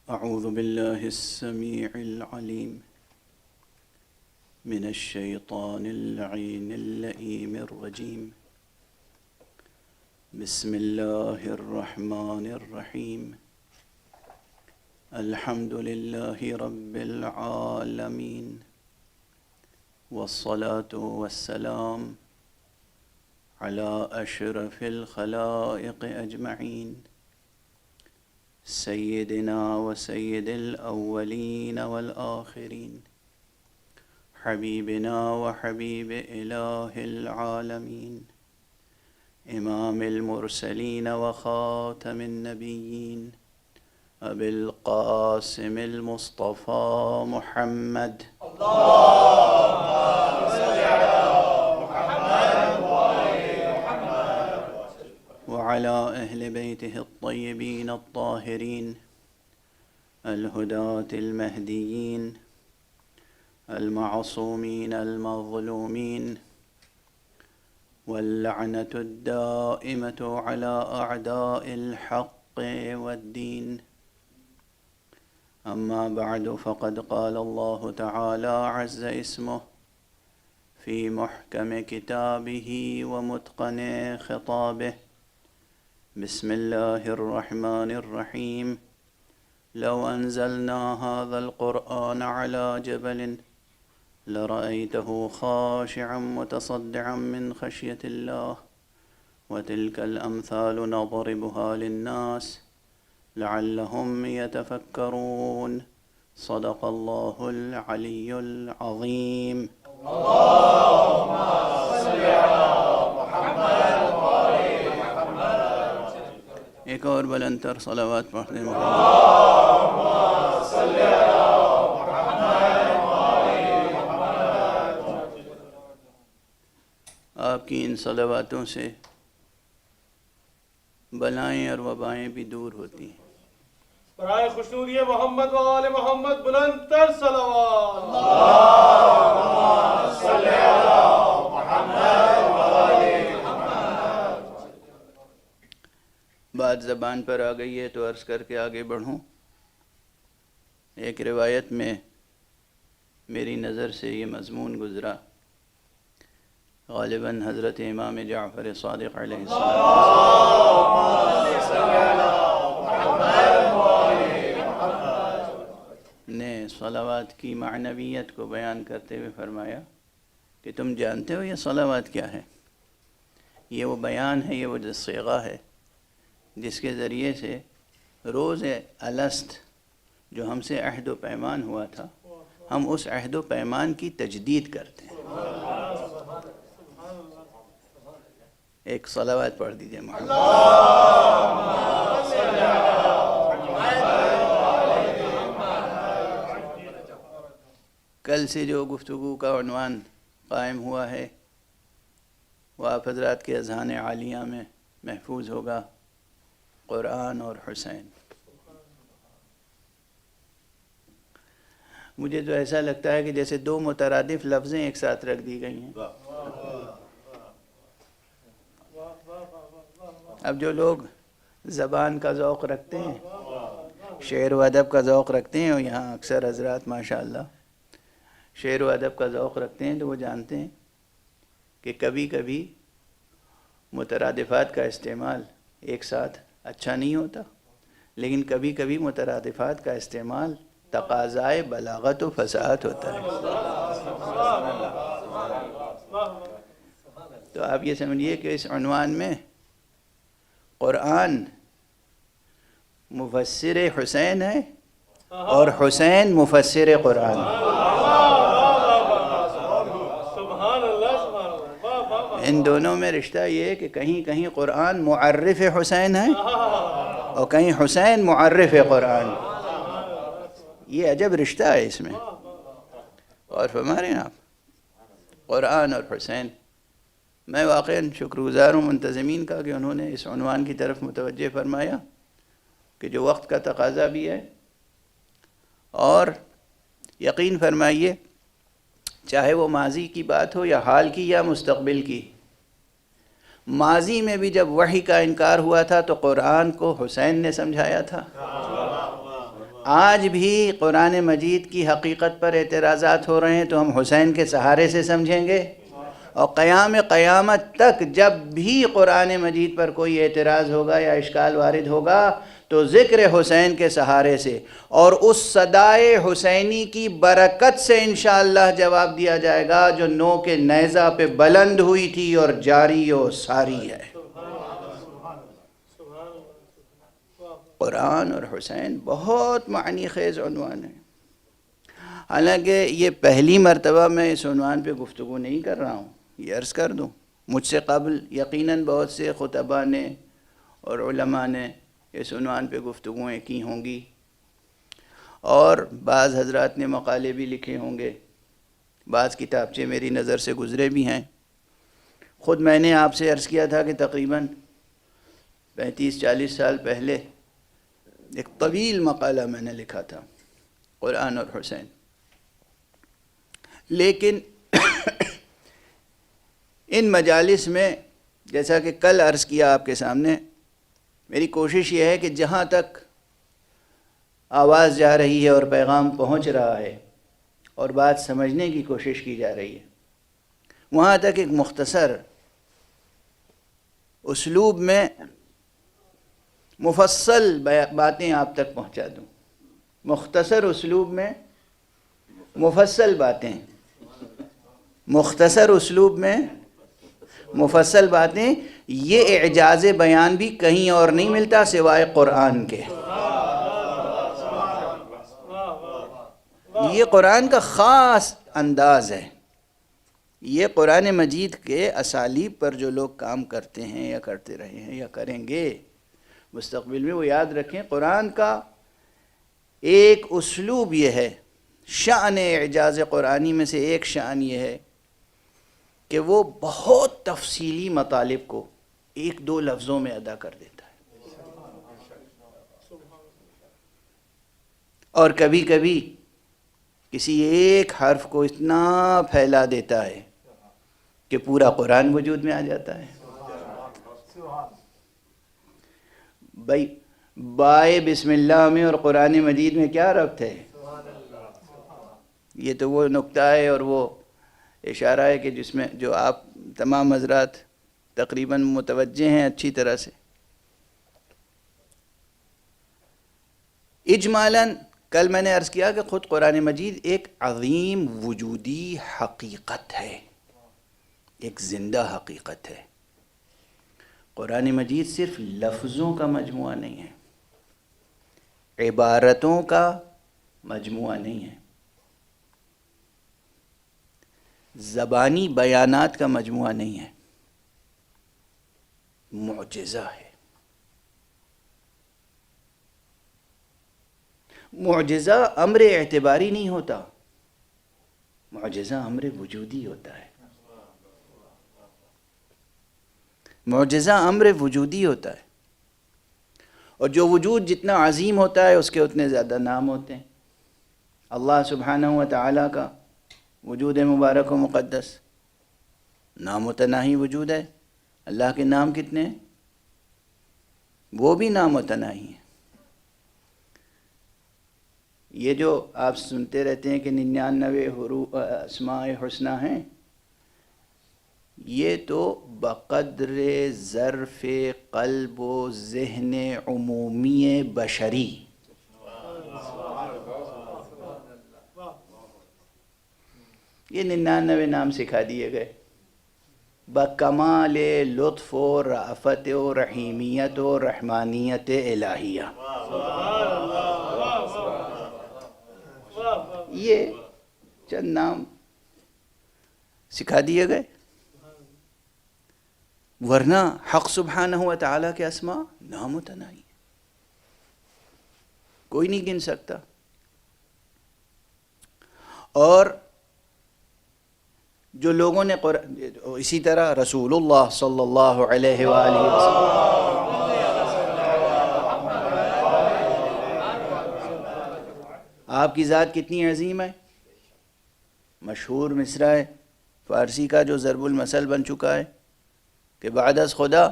أعوذ بالله السميع العليم من الشيطان اللعين اللئيم الرجيم. بسم الله الرحمن الرحيم. الحمد لله رب العالمين، والصلاة والسلام على أشرف الخلائق أجمعين، سيدنا وسيد الأولين والآخرين، حبيبنا وحبيب إله العالمين، إمام المرسلين وخاتم النبيين، أبي القاسم المصطفى محمد. اللهم صل على محمد وعلى أهل بيته الطيبين الطاهرين الهداة المهديين المعصومين المظلومين، واللعنة الدائمة على أعداء الحق والدين. أما بعد، فقد قال الله تعالى عز اسمه في محكم كتابه ومتقن خطابه: بسم الله الرحمن الرحيم. لو أنزلنا هذا القرآن على جبل لرأيته خاشعا متصدعا من خشية الله، وتلك الأمثال نضربها للناس لعلهم يتفكرون. صدق الله العلي العظيم. اللهم صل على محمد وآل محمد. ایک اور بلند تر صلوات پڑھتے ہیں. اللهم صل على محمد وآل محمد. آپ کی ان صلواتوں سے بلائیں اور وبائیں بھی دور ہوتی ہیں. برائے خوشنودی محمد و آل محمد بلند تر صلوات. اللهم صل على محمد وآل محمد. بات زبان پر آ گئی ہے تو عرض کر کے آگے بڑھوں. ایک روایت میں میری نظر سے یہ مضمون گزرا، غالباً حضرت امام جعفر صادق علیہ السلام نے صلوات کی معنویت کو بیان کرتے ہوئے فرمایا کہ تم جانتے ہو یہ صلوات کیا ہے؟ یہ وہ بیان ہے، یہ وہ صیغہ ہے جس کے ذریعے سے روز الست جو ہم سے عہد و پیمان ہوا تھا، ہم اس عہد و پیمان کی تجدید کرتے ہیں. ایک صلوات پڑھ دیجئے محمد. کل سے جو گفتگو کا عنوان قائم ہوا ہے وہ آپ حضرات کے اذہان عالیہ میں محفوظ ہوگا: قرآن اور حسین. مجھے تو ایسا لگتا ہے کہ جیسے دو مترادف لفظیں ایک ساتھ رکھ دی گئی ہیں. اب جو لوگ زبان کا ذوق رکھتے ہیں، شعر و ادب کا ذوق رکھتے ہیں، اور یہاں اکثر حضرات ماشاءاللہ شعر و ادب کا ذوق رکھتے ہیں، تو وہ جانتے ہیں کہ کبھی کبھی مترادفات کا استعمال ایک ساتھ اچھا نہیں ہوتا، لیکن کبھی کبھی مترادفات کا استعمال تقاضائے بلاغت و فصاحت ہوتا ہے. تو آپ یہ سمجھیے کہ اس عنوان میں قرآن مفسر حسین ہے اور حسین مفسر قرآن. ان دونوں میں رشتہ یہ ہے کہ کہیں کہیں قرآن معرف حسین ہے اور کہیں حسین معرف قرآن. یہ عجب رشتہ ہے اس میں. اور فرما رہے ہیں آپ قرآن اور حسین. میں واقعاً شکر گزار ہوں منتظمین کا کہ انہوں نے اس عنوان کی طرف متوجہ فرمایا کہ جو وقت کا تقاضا بھی ہے، اور یقین فرمائیے چاہے وہ ماضی کی بات ہو یا حال کی یا مستقبل کی، ماضی میں بھی جب وحی کا انکار ہوا تھا تو قرآن کو حسین نے سمجھایا تھا، آج بھی قرآن مجید کی حقیقت پر اعتراضات ہو رہے ہیں تو ہم حسین کے سہارے سے سمجھیں گے، اور قیامت تک جب بھی قرآن مجید پر کوئی اعتراض ہوگا یا اشکال وارد ہوگا تو ذکر حسین کے سہارے سے اور اس صدائے حسینی کی برکت سے انشاءاللہ جواب دیا جائے گا جو نو کے نیزہ پہ بلند ہوئی تھی اور جاری و ساری ہے۔ قرآن اور حسین بہت معنی خیز عنوان ہے، حالانکہ یہ پہلی مرتبہ میں اس عنوان پہ گفتگو نہیں کر رہا ہوں، یہ عرض کر دوں مجھ سے قبل یقیناً بہت سے خطباء نے اور علماء نے اس عنوان پہ گفتگویں کی ہوں گی، اور بعض حضرات نے مقالے بھی لکھے ہوں گے، بعض کتابچے میری نظر سے گزرے بھی ہیں۔ خود میں نے آپ سے عرض کیا تھا کہ تقریباً 35-40 سال پہلے ایک طویل مقالہ میں نے لکھا تھا قرآن اور حسین، لیکن ان مجالس میں جیسا کہ کل عرض کیا آپ کے سامنے، میری کوشش یہ ہے کہ جہاں تک آواز جا رہی ہے اور پیغام پہنچ رہا ہے اور بات سمجھنے کی کوشش کی جا رہی ہے، وہاں تک ایک مختصر اسلوب میں مفصل باتیں آپ تک پہنچا دوں، مختصر اسلوب میں مفصل باتیں، مختصر اسلوب میں مفصل باتیں، یہ اعجاز بیان بھی کہیں اور نہیں ملتا سوائے قرآن کے۔ یہ قرآن کا خاص انداز ہے، یہ قرآن مجید کے اسالیب پر جو لوگ کام کرتے ہیں یا کرتے رہے ہیں یا کریں گے مستقبل میں، وہ یاد رکھیں قرآن کا ایک اسلوب یہ ہے، شأن اعجاز قرآنی میں سے ایک شأن یہ ہے کہ وہ بہت تفصیلی مطالب کو 1-2 لفظوں میں ادا کر دیتا ہے، اور کبھی کبھی کسی ایک حرف کو اتنا پھیلا دیتا ہے کہ پورا قرآن وجود میں آ جاتا ہے۔ بھائی بائے بسم اللہ میں اور قرآن مجید میں کیا ربط ہے؟ یہ تو وہ نقطہ ہے اور وہ اشارہ ہے کہ جس میں جو آپ تمام حضرات تقریباً متوجہ ہیں اچھی طرح سے۔ اجمالاً کل میں نے عرض کیا کہ خود قرآن مجید ایک عظیم وجودی حقیقت ہے، ایک زندہ حقیقت ہے۔ قرآن مجید صرف لفظوں کا مجموعہ نہیں ہے، عبارتوں کا مجموعہ نہیں ہے، زبانی بیانات کا مجموعہ نہیں ہے، معجزہ ہے۔ معجزہ امر اعتباری نہیں ہوتا، معجزہ امر وجودی ہوتا ہے، معجزہ امر وجودی ہوتا ہے، اور جو وجود جتنا عظیم ہوتا ہے اس کے اتنے زیادہ نام ہوتے ہیں۔ اللہ سبحانہ و تعالیٰ کا وجود مبارک و مقدس نام متناہی وجود ہے، اللہ کے نام کتنے ہیں؟ وہ بھی نام متناہی ہیں۔ یہ جو آپ سنتے رہتے ہیں کہ 99 حروف اسماء حسنہ ہیں، یہ تو بقدر ظرف قلب و ذہن عمومی بشری، یہ 99 نام سکھا دیے گئے بکمال لطف و رأفت و رحیمیت و رحمانیت الہیہ۔ یہ چند نام سکھا دیے گئے، ورنہ حق سبحانہ و تعالیٰ کے اسماء نامتناہی ہیں، کوئی نہیں گن سکتا۔ اور جو لوگوں نے اسی طرح رسول اللہ صلی اللہ علیہ وآلہ وسلم، آپ کی ذات کتنی عظیم ہے، مشہور مصرع ہے فارسی کا جو ضرب المثل بن چکا ہے کہ بعد از خدا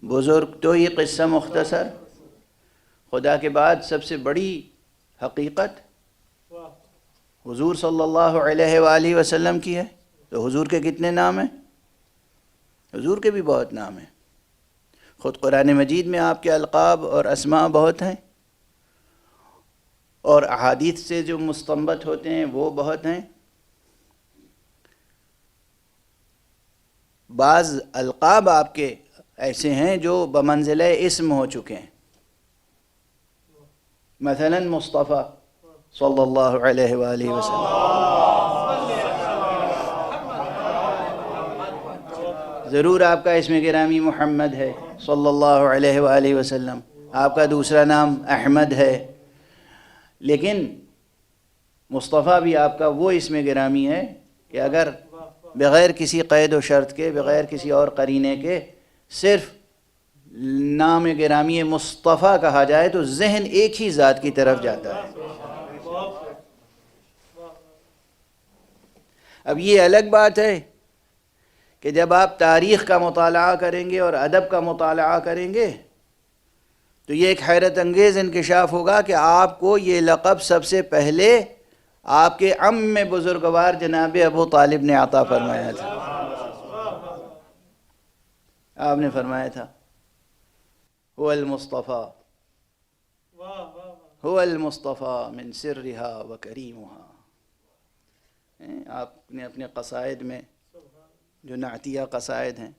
بزرگ تو یہ قصہ مختصر، خدا کے بعد سب سے بڑی حقیقت واہ حضور صلی اللہ علیہ وآلہ وسلم کی ہے، تو حضور کے کتنے نام ہیں؟ حضور کے بھی بہت نام ہیں. خود قرآن مجید میں آپ کے القاب اور اسماء بہت ہیں، اور احادیث سے جو مستنبط ہوتے ہیں وہ بہت ہیں. بعض القاب آپ کے ایسے ہیں جو بمنزلہ اسم ہو چکے ہیں. مثلا مصطفیٰ صلی اللہ علیہ وآلہ وسلم، ضرور آپ کا اسم گرامی محمد ہے صلی اللہ علیہ وآلہ وسلم، آپ کا دوسرا نام احمد ہے، لیکن مصطفیٰ بھی آپ کا وہ اسم گرامی ہے کہ اگر بغیر کسی قید و شرط کے، بغیر کسی اور قرینے کے صرف نام گرامی مصطفیٰ کہا جائے تو ذہن ایک ہی ذات کی طرف جاتا ہے. اب یہ الگ بات ہے کہ جب آپ تاریخ کا مطالعہ کریں گے اور ادب کا مطالعہ کریں گے تو یہ ایک حیرت انگیز انکشاف ہوگا کہ آپ کو یہ لقب سب سے پہلے آپ کے عم بزرگوار جناب ابو طالب نے عطا فرمایا تھا. آپ نے فرمایا تھا هو المصطفى هو المصطفى من سرها وكريمها. آپ نے اپنے قصائد میں جو نعتیہ قصائد ہیں،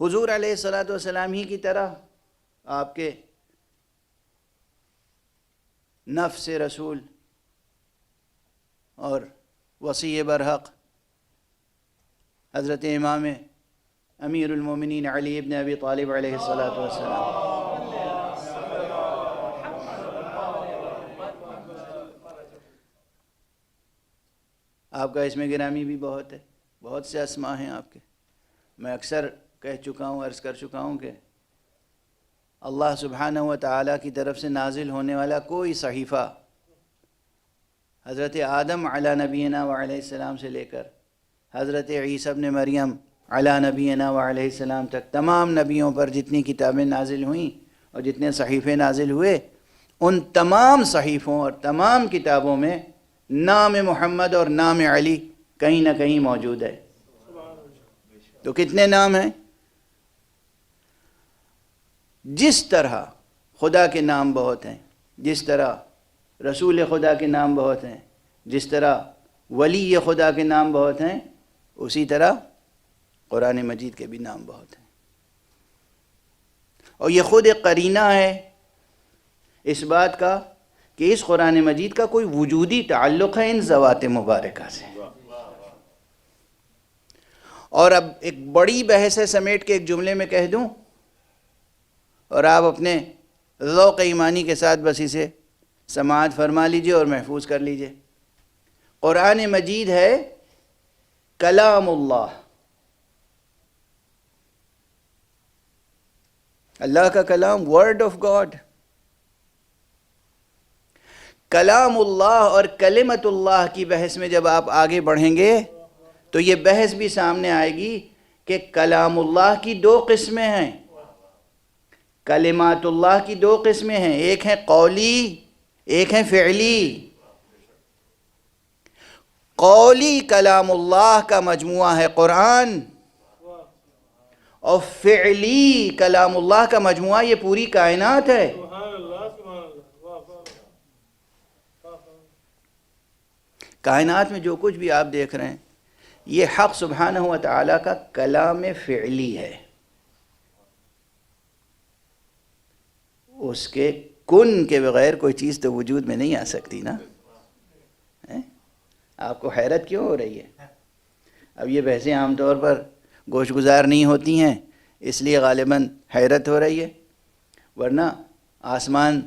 حضور علیہ الصلاۃ والسلام ہی کی طرح آپ کے نفس رسول اور وصی برحق حضرت امام امیر المومنین علی ابن ابی طالب علیہ الصلاۃ والسلام، آپ کا اسم گرامی بھی بہت ہے، بہت سے اسماء ہیں آپ کے. میں اکثر کہہ چکا ہوں، عرض کر چکا ہوں کہ اللہ سبحانہ و تعالیٰ کی طرف سے نازل ہونے والا کوئی صحیفہ حضرت آدم علی نبینا و علیہ السلام سے لے کر حضرت عیسیٰ ابن مریم علی نبینا و علیہ السلام تک تمام نبیوں پر جتنی کتابیں نازل ہوئیں اور جتنے صحیفے نازل ہوئے، ان تمام صحیفوں اور تمام کتابوں میں نام محمد اور نام علی کہیں نہ کہیں موجود ہے. تو کتنے نام ہیں؟ جس طرح خدا کے نام بہت ہیں، جس طرح رسول خدا کے نام بہت ہیں، جس طرح ولی خدا کے نام بہت ہیں، اسی طرح قرآن مجید کے بھی نام بہت ہیں. اور یہ خود ایک قرینہ ہے اس بات کا کہ اس قرآن مجید کا کوئی وجودی تعلق ہے ان ذوات مبارکہ سے. اور اب ایک بڑی بحث ہے سمیٹ کے ایک جملے میں کہہ دوں، اور آپ اپنے ذوق ایمانی کے ساتھ بس اسے سماعت فرما لیجئے اور محفوظ کر لیجئے. قرآن مجید ہے کلام اللہ، اللہ کا کلام، ورڈ آف گاڈ. کلام اللہ اور کلمت اللہ کی بحث میں جب آپ آگے بڑھیں گے تو یہ بحث بھی سامنے آئے گی کہ کلام اللہ کی دو قسمیں ہیں، کلمات اللہ کی دو قسمیں ہیں، ایک ہے قولی، ایک ہے فعلی. قولی کلام اللہ کا مجموعہ ہے قرآن، اور فعلی کلام اللہ کا مجموعہ یہ پوری کائنات ہے. سبحان اللہ سبحان اللہ. کائنات میں جو کچھ بھی آپ دیکھ رہے ہیں یہ حق سبحانہ و تعالیٰ کا کلام فعلی ہے. اس کے کن کے بغیر کوئی چیز تو وجود میں نہیں آ سکتی نا. آپ کو حیرت کیوں ہو رہی ہے؟ اب یہ بحثیں عام طور پر گوش گزار نہیں ہوتی ہیں، اس لیے غالباً حیرت ہو رہی ہے، ورنہ آسمان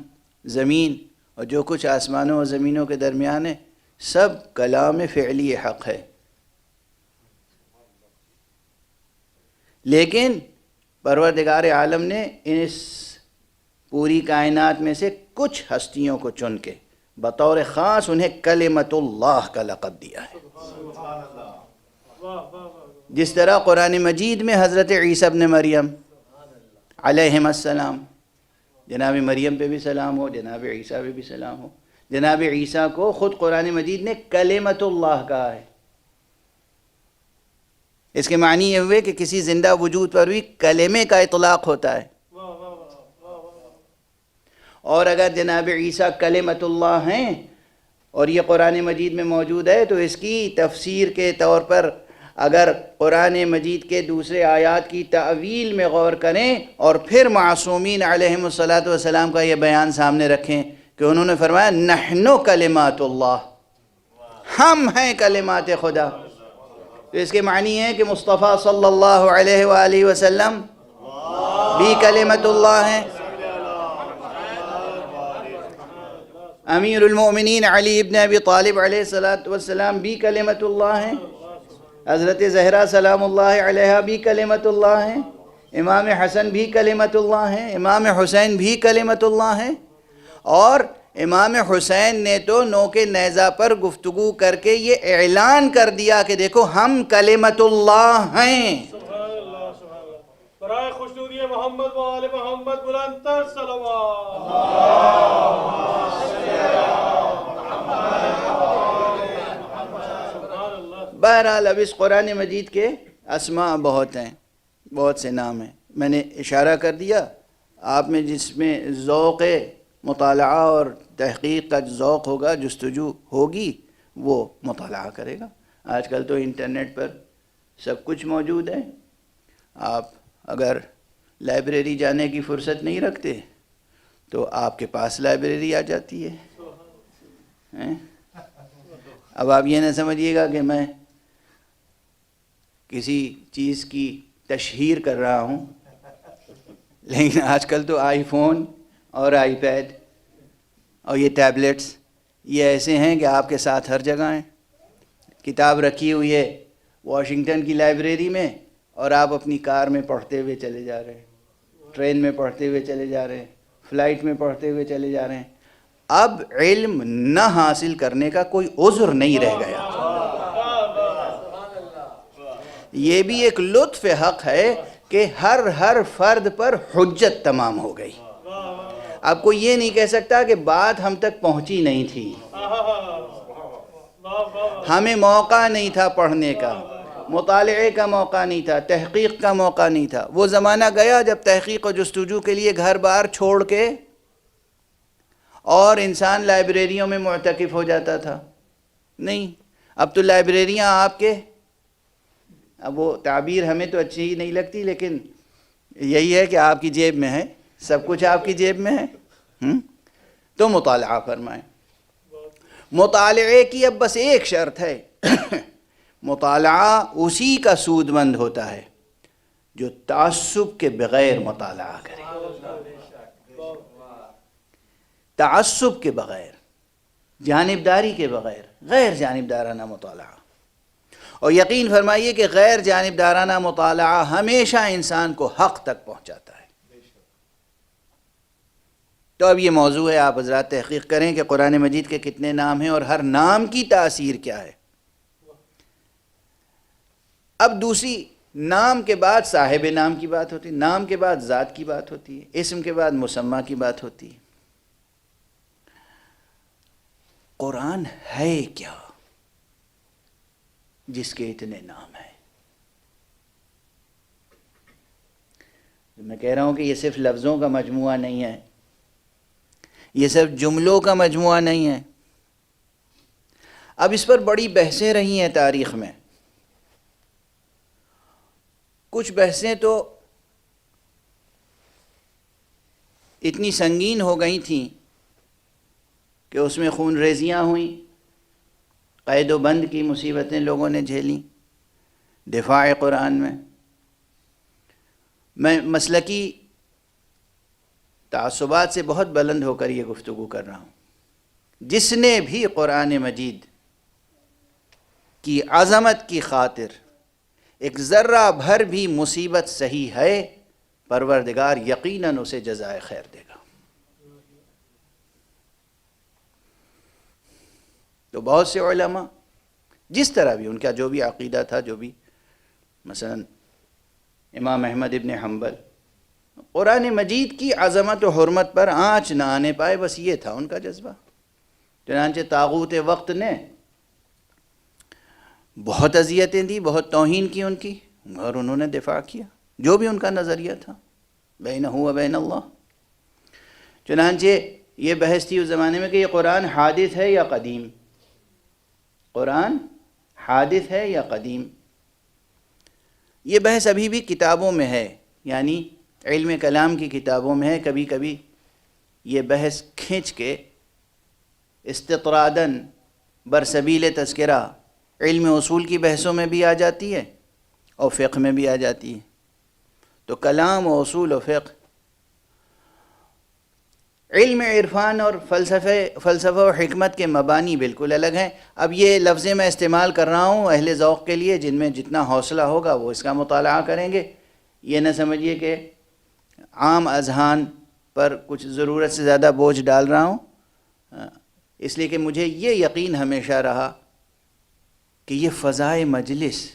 زمین اور جو کچھ آسمانوں اور زمینوں کے درمیان ہے سب کلام فعلی حق ہے. لیکن پروردگار عالم نے اس پوری کائنات میں سے کچھ ہستیوں کو چن کے بطور خاص انہیں کلمت اللہ کا لقب دیا ہے. جس طرح قرآن مجید میں حضرت عیسیٰ ابن مریم علیہم السلام جناب مریم پہ بھی سلام ہو، جناب عیسیٰ پہ بھی سلام ہو۔ جناب عیسیٰ کو خود قرآن مجید نے کلمۃ اللہ کہا ہے۔ اس کے معنی یہ ہوئے کہ کسی زندہ وجود پر بھی کلمے کا اطلاق ہوتا ہے، اور اگر جناب عیسیٰ کلمۃ اللہ ہیں اور یہ قرآن مجید میں موجود ہے تو اس کی تفسیر کے طور پر اگر قرآن مجید کے دوسرے آیات کی تعویل میں غور کریں اور پھر معصومین علیہم الصلاۃ والسلام کا یہ بیان سامنے رکھیں کہ انہوں نے فرمایا نحن کلمات اللہ، ہم ہیں کلمات خدا، تو اس کے معنی ہے کہ مصطفیٰ صلی اللہ علیہ وآلہ وسلم بھی کلمت اللہ ہیں، امیر المؤمنین علی ابن ابی طالب علیہ السلام بھی کلمت اللہ ہیں، حضرت زہرا سلام اللہ علیہ بھی کلمت اللہ ہیں، امام حسن بھی کلمت اللہ ہیں، امام حسین بھی کلمت اللہ ہیں، اور امام حسین نے تو نوک نیزہ پر گفتگو کر کے یہ اعلان کر دیا کہ دیکھو ہم کلمت اللہ ہیں۔ سبحان اللہ سبحان اللہ، برائے خوشنودی محمد و آل محمد بلند تر صلوات۔ بہرحال اب اس قرآن مجید کے اسماء بہت ہیں، بہت سے نام ہیں، میں نے اشارہ کر دیا، آپ میں جس میں ذوق مطالعہ اور تحقیق کا ذوق ہوگا، جستجو ہوگی، وہ مطالعہ کرے گا۔ آج کل تو انٹرنیٹ پر سب کچھ موجود ہے، آپ اگر لائبریری جانے کی فرصت نہیں رکھتے تو آپ کے پاس لائبریری آ جاتی ہے۔ اب آپ یہ نہ سمجھیے گا کہ میں کسی چیز کی تشہیر کر رہا ہوں، لیکن آج کل تو آئی فون اور آئی پیڈ اور یہ ٹیبلٹس یہ ایسے ہیں کہ آپ کے ساتھ ہر جگہ ہیں۔ کتاب رکھی ہوئی ہے واشنگٹن کی لائبریری میں اور آپ اپنی کار میں پڑھتے ہوئے چلے جا رہے ہیں، ٹرین میں پڑھتے ہوئے چلے جا رہے ہیں، فلائٹ میں پڑھتے ہوئے چلے جا رہے ہیں۔ اب علم نہ حاصل کرنے کا کوئی عذر نہیں رہ گیا۔ یہ بھی ایک لطف حق ہے کہ ہر فرد پر حجت تمام ہو گئی۔ اب کوئی یہ نہیں کہہ سکتا کہ بات ہم تک پہنچی نہیں تھی، ہمیں موقع نہیں تھا پڑھنے کا، مطالعے کا موقع نہیں تھا، تحقیق کا موقع نہیں تھا۔ وہ زمانہ گیا جب تحقیق و جستجو کے لیے گھر بار چھوڑ کے اور انسان لائبریریوں میں معتکف ہو جاتا تھا۔ نہیں، اب تو لائبریریاں آپ کے، اب وہ تعبیر ہمیں تو اچھی ہی نہیں لگتی، لیکن یہی ہے کہ آپ کی جیب میں ہے، سب کچھ آپ کی جیب میں ہے، تو مطالعہ فرمائیں۔ مطالعے کی اب بس ایک شرط ہے، مطالعہ اسی کا سود مند ہوتا ہے جو تعصب کے بغیر مطالعہ کرے، تعصب کے بغیر، جانبداری کے بغیر، غیر جانبدارانہ مطالعہ۔ اور یقین فرمائیے کہ غیر جانبدارانہ مطالعہ ہمیشہ انسان کو حق تک پہنچاتا ہے۔ تو اب یہ موضوع ہے، آپ حضرات تحقیق کریں کہ قرآن مجید کے کتنے نام ہیں اور ہر نام کی تاثیر کیا ہے۔ اب دوسری، نام کے بعد صاحب نام کی بات ہوتی ہے، نام کے بعد ذات کی بات ہوتی ہے، اسم کے بعد مسمى کی بات ہوتی ہے۔ قرآن ہے کیا جس کے اتنے نام ہیں؟ میں کہہ رہا ہوں کہ یہ صرف لفظوں کا مجموعہ نہیں ہے، یہ صرف جملوں کا مجموعہ نہیں ہے۔ اب اس پر بڑی بحثیں رہی ہیں تاریخ میں، کچھ بحثیں تو اتنی سنگین ہو گئی تھیں کہ اس میں خون ریزیاں ہوئیں، قید و بند کی مصیبتیں لوگوں نے جھیلیں دفاع قرآن میں۔ میں مسلکی تعصبات سے بہت بلند ہو کر یہ گفتگو کر رہا ہوں، جس نے بھی قرآن مجید کی عظمت کی خاطر ایک ذرہ بھر بھی مصیبت سہی ہے، پروردگار یقیناً اسے جزائے خیر دے گا۔ تو بہت سے علماء جس طرح بھی ان کا جو بھی عقیدہ تھا، جو بھی، مثلا امام احمد ابن حنبل قرآن مجید کی عظمت و حرمت پر آنچ نہ آنے پائے، بس یہ تھا ان کا جذبہ۔ چنانچہ طاغوت وقت نے بہت اذیتیں دی، بہت توہین کی ان کی، اور انہوں نے دفاع کیا جو بھی ان کا نظریہ تھا، بینہ و بین اللہ۔ چنانچہ یہ بحث تھی اس زمانے میں کہ یہ قرآن حادث ہے یا قدیم، قرآن حادث ہے یا قدیم۔ یہ بحث ابھی بھی کتابوں میں ہے، یعنی علم کلام کی کتابوں میں ہے۔ کبھی کبھی یہ بحث کھینچ کے استطراداً برسبیل تذکرہ علم اصول کی بحثوں میں بھی آ جاتی ہے اور فقہ میں بھی آ جاتی ہے۔ تو کلام و اصول و فقہ، علم عرفان اور فلسفہ و حکمت کے مبانی بالکل الگ ہیں۔ اب یہ لفظ میں استعمال کر رہا ہوں اہل ذوق کے لیے، جن میں جتنا حوصلہ ہوگا وہ اس کا مطالعہ کریں گے۔ یہ نہ سمجھیے کہ عام اذہان پر کچھ ضرورت سے زیادہ بوجھ ڈال رہا ہوں، اس لیے کہ مجھے یہ یقین ہمیشہ رہا کہ یہ فضائے مجلس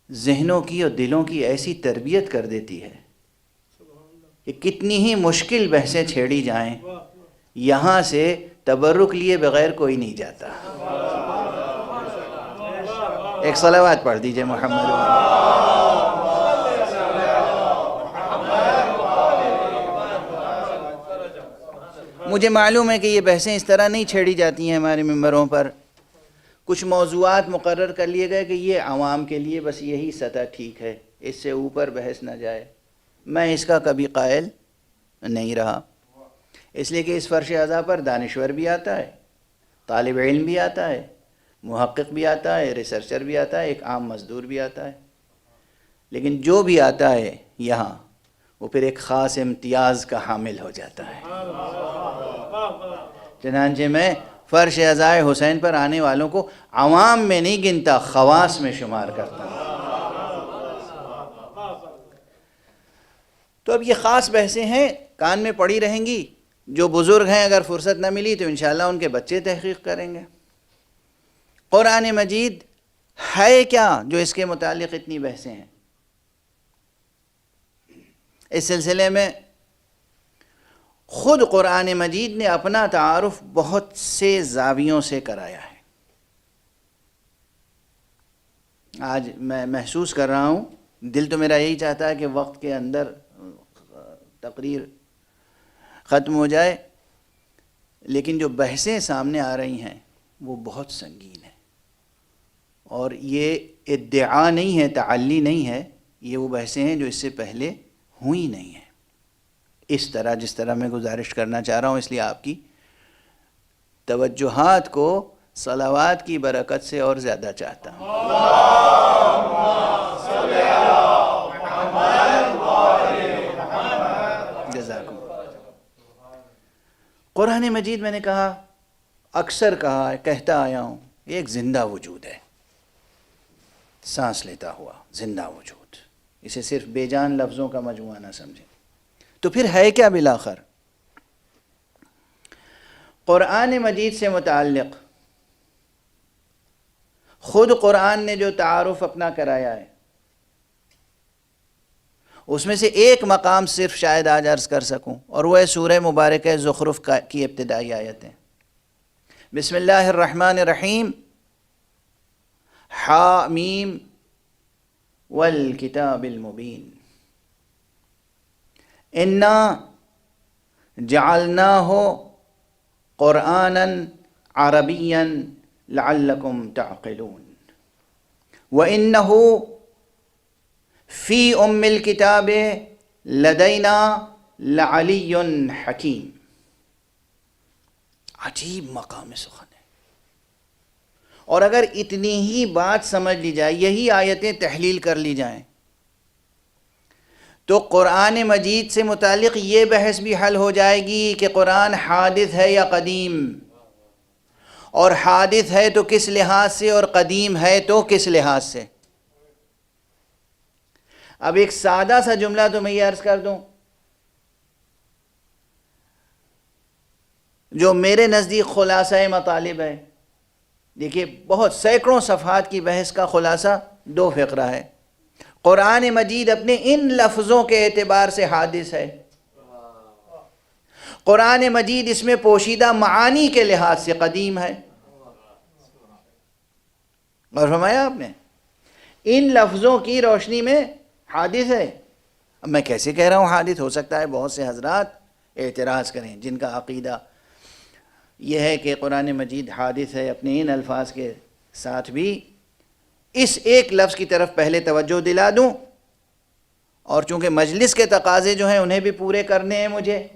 ذہنوں کی اور دلوں کی ایسی تربیت کر دیتی ہے کہ کتنی ہی مشکل بحثیں چھیڑی جائیں، یہاں سے تبرک لیے بغیر کوئی نہیں جاتا۔ ایک صلوات پڑھ دیجئے محمد۔ مجھے معلوم ہے کہ یہ بحثیں اس طرح نہیں چھیڑی جاتی ہیں ہمارے ممبروں پر۔ کچھ موضوعات مقرر کر لیے گئے کہ یہ عوام کے لیے بس یہی سطح ٹھیک ہے، اس سے اوپر بحث نہ جائے۔ میں اس کا کبھی قائل نہیں رہا، اس لیے کہ اس فرش اعضاء پر دانشور بھی آتا ہے، طالب علم بھی آتا ہے، محقق بھی آتا ہے، ریسرچر بھی آتا ہے، ایک عام مزدور بھی آتا ہے، لیکن جو بھی آتا ہے یہاں وہ پھر ایک خاص امتیاز کا حامل ہو جاتا ہے۔ چنانچہ میں فرش اعضائے حسین پر آنے والوں کو عوام میں نہیں گنتا، خواص میں شمار کرتا ہوں۔ تو اب یہ خاص بحثیں ہیں، کان میں پڑی رہیں گی۔ جو بزرگ ہیں اگر فرصت نہ ملی تو انشاءاللہ ان کے بچے تحقیق کریں گے۔ قرآن مجید ہے کیا جو اس کے متعلق اتنی بحثیں ہیں؟ اس سلسلے میں خود قرآن مجید نے اپنا تعارف بہت سے زاویوں سے کرایا ہے۔ آج میں محسوس کر رہا ہوں، دل تو میرا یہی چاہتا ہے کہ وقت کے اندر تقریر ختم ہو جائے، لیکن جو بحثیں سامنے آ رہی ہیں وہ بہت سنگین ہیں، اور یہ ادعا نہیں ہے، تعلی نہیں ہے، یہ وہ بحثیں ہیں جو اس سے پہلے ہوئی نہیں ہیں اس طرح جس طرح میں گزارش کرنا چاہ رہا ہوں۔ اس لیے آپ کی توجہات کو صلوات کی برکت سے اور زیادہ چاہتا ہوں۔ جزاکم اللہ۔ قرآن مجید میں نے کہا، اکثر کہا ہے، کہتا آیا ہوں، یہ ایک زندہ وجود ہے، سانس لیتا ہوا زندہ وجود۔ اسے صرف بے جان لفظوں کا مجموعہ نہ سمجھیں۔ تو پھر ہے کیا بالآخر؟ قرآن مجید سے متعلق خود قرآن نے جو تعارف اپنا کرایا ہے، اس میں سے ایک مقام صرف شاید آج عرض کر سکوں، اور وہ ہے سورہ مبارکہ زخرف کی ابتدائی آیتیں۔ بسم اللہ الرحمن الرحیم، حامیم والکتاب المبین، انا جعلناہ قرآنا عربیا لعلکم تعقلون وَإِنَّهُ فی ام الکتاب لدینا لعلی حکیم۔ عجیب مقام سخن ہے، اور اگر اتنی ہی بات سمجھ لی جائے، یہی آیتیں تحلیل کر لی جائیں، تو قرآن مجید سے متعلق یہ بحث بھی حل ہو جائے گی کہ قرآن حادث ہے یا قدیم، اور حادث ہے تو کس لحاظ سے، اور قدیم ہے تو کس لحاظ سے۔ اب ایک سادہ سا جملہ تو میں یہ عرض کر دوں جو میرے نزدیک خلاصہ مطالب ہے۔ دیکھیے، بہت سینکڑوں صفحات کی بحث کا خلاصہ 2 فقرہ ہے۔ قرآن مجید اپنے ان لفظوں کے اعتبار سے حادث ہے، قرآن مجید اس میں پوشیدہ معانی کے لحاظ سے قدیم ہے۔ اور فرمایا آپ نے ان لفظوں کی روشنی میں حادث ہے۔ اب میں کیسے کہہ رہا ہوں حادث؟ ہو سکتا ہے بہت سے حضرات اعتراض کریں جن کا عقیدہ یہ ہے کہ قرآن مجید حادث ہے، اپنے ان الفاظ کے ساتھ بھی اس ایک لفظ کی طرف پہلے توجہ دلا دوں، اور چونکہ مجلس کے تقاضے جو ہیں انہیں بھی پورے کرنے ہیں مجھے،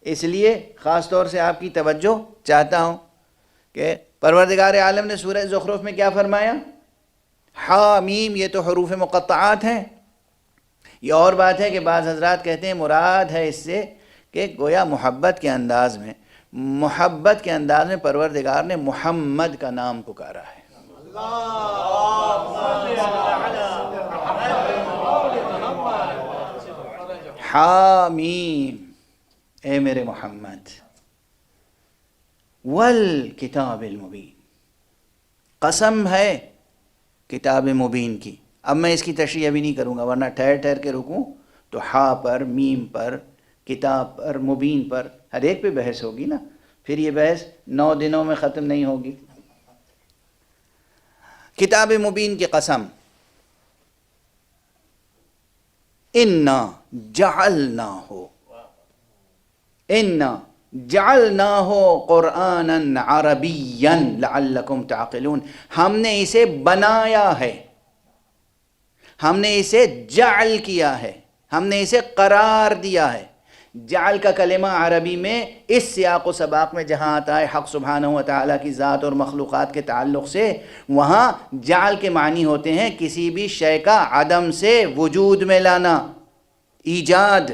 اس لیے خاص طور سے آپ کی توجہ چاہتا ہوں کہ پروردگار عالم نے سورہ زخرف میں کیا فرمایا؟ حامیم، یہ تو حروف مقطعات ہیں۔ یہ اور بات ہے کہ بعض حضرات کہتے ہیں مراد ہے اس سے کہ گویا محبت کے انداز میں پروردگار نے محمد کا نام پکارا ہے۔ حامیم، اے میرے محمد، والکتاب المبین، قسم ہے کتاب مبین کی۔ اب میں اس کی تشریح ابھی نہیں کروں گا ورنہ ٹھہر ٹھہر کے رکوں تو ہا پر، میم پر، کتاب پر، مبین پر ہر ایک پہ بحث ہوگی نا، پھر یہ بحث 9 دنوں میں ختم نہیں ہوگی۔ کتاب مبین کی قسم، انا جعلناہ قرآنا عربیا لعلکم تعقلون، ہم نے اسے بنایا ہے، ہم نے اسے جعل کیا ہے، ہم نے اسے قرار دیا ہے۔ جعل کا کلمہ عربی میں اس سیاق و سباق میں جہاں آتا ہے حق سبحانہ و تعالیٰ کی ذات اور مخلوقات کے تعلق سے، وہاں جعل کے معنی ہوتے ہیں کسی بھی شے کا عدم سے وجود میں لانا، ایجاد۔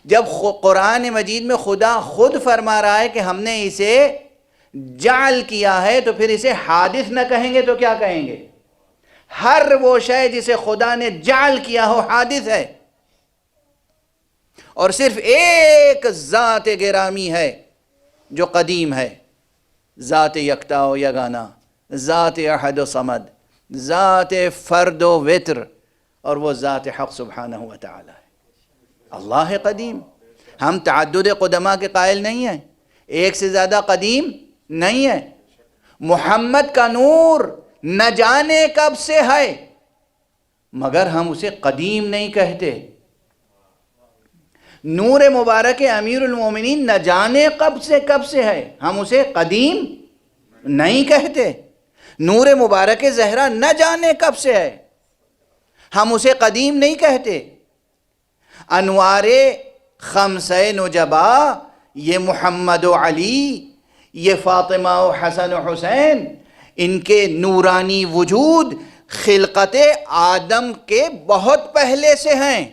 جب قرآن مجید میں خدا خود فرما رہا ہے کہ ہم نے اسے جعل کیا ہے تو پھر اسے حادث نہ کہیں گے تو کیا کہیں گے؟ ہر وہ شے جسے خدا نے جعل کیا ہو حادث ہے، اور صرف ایک ذات گرامی ہے جو قدیم ہے، ذات یکتا و یگانا، ذات احد و صمد، ذات فرد و وتر، اور وہ ذات حق سبحانہ و تعالی ہے۔ اللہ قدیم، ہم تعدد قدماء کے قائل نہیں ہیں، ایک سے زیادہ قدیم نہیں ہے۔ محمد کا نور نہ جانے کب سے ہے مگر ہم اسے قدیم نہیں کہتے۔ نور مبارک امیر المومنین نہ جانے کب سے ہے، ہم اسے قدیم نہیں کہتے۔ نور مبارک زہرا نہ جانے کب سے ہے، ہم اسے قدیم نہیں کہتے۔ انوار خمسہ نجبا، یہ محمد و علی، یہ فاطمہ و حسن و حسین، ان کے نورانی وجود خلقت آدم کے بہت پہلے سے ہیں۔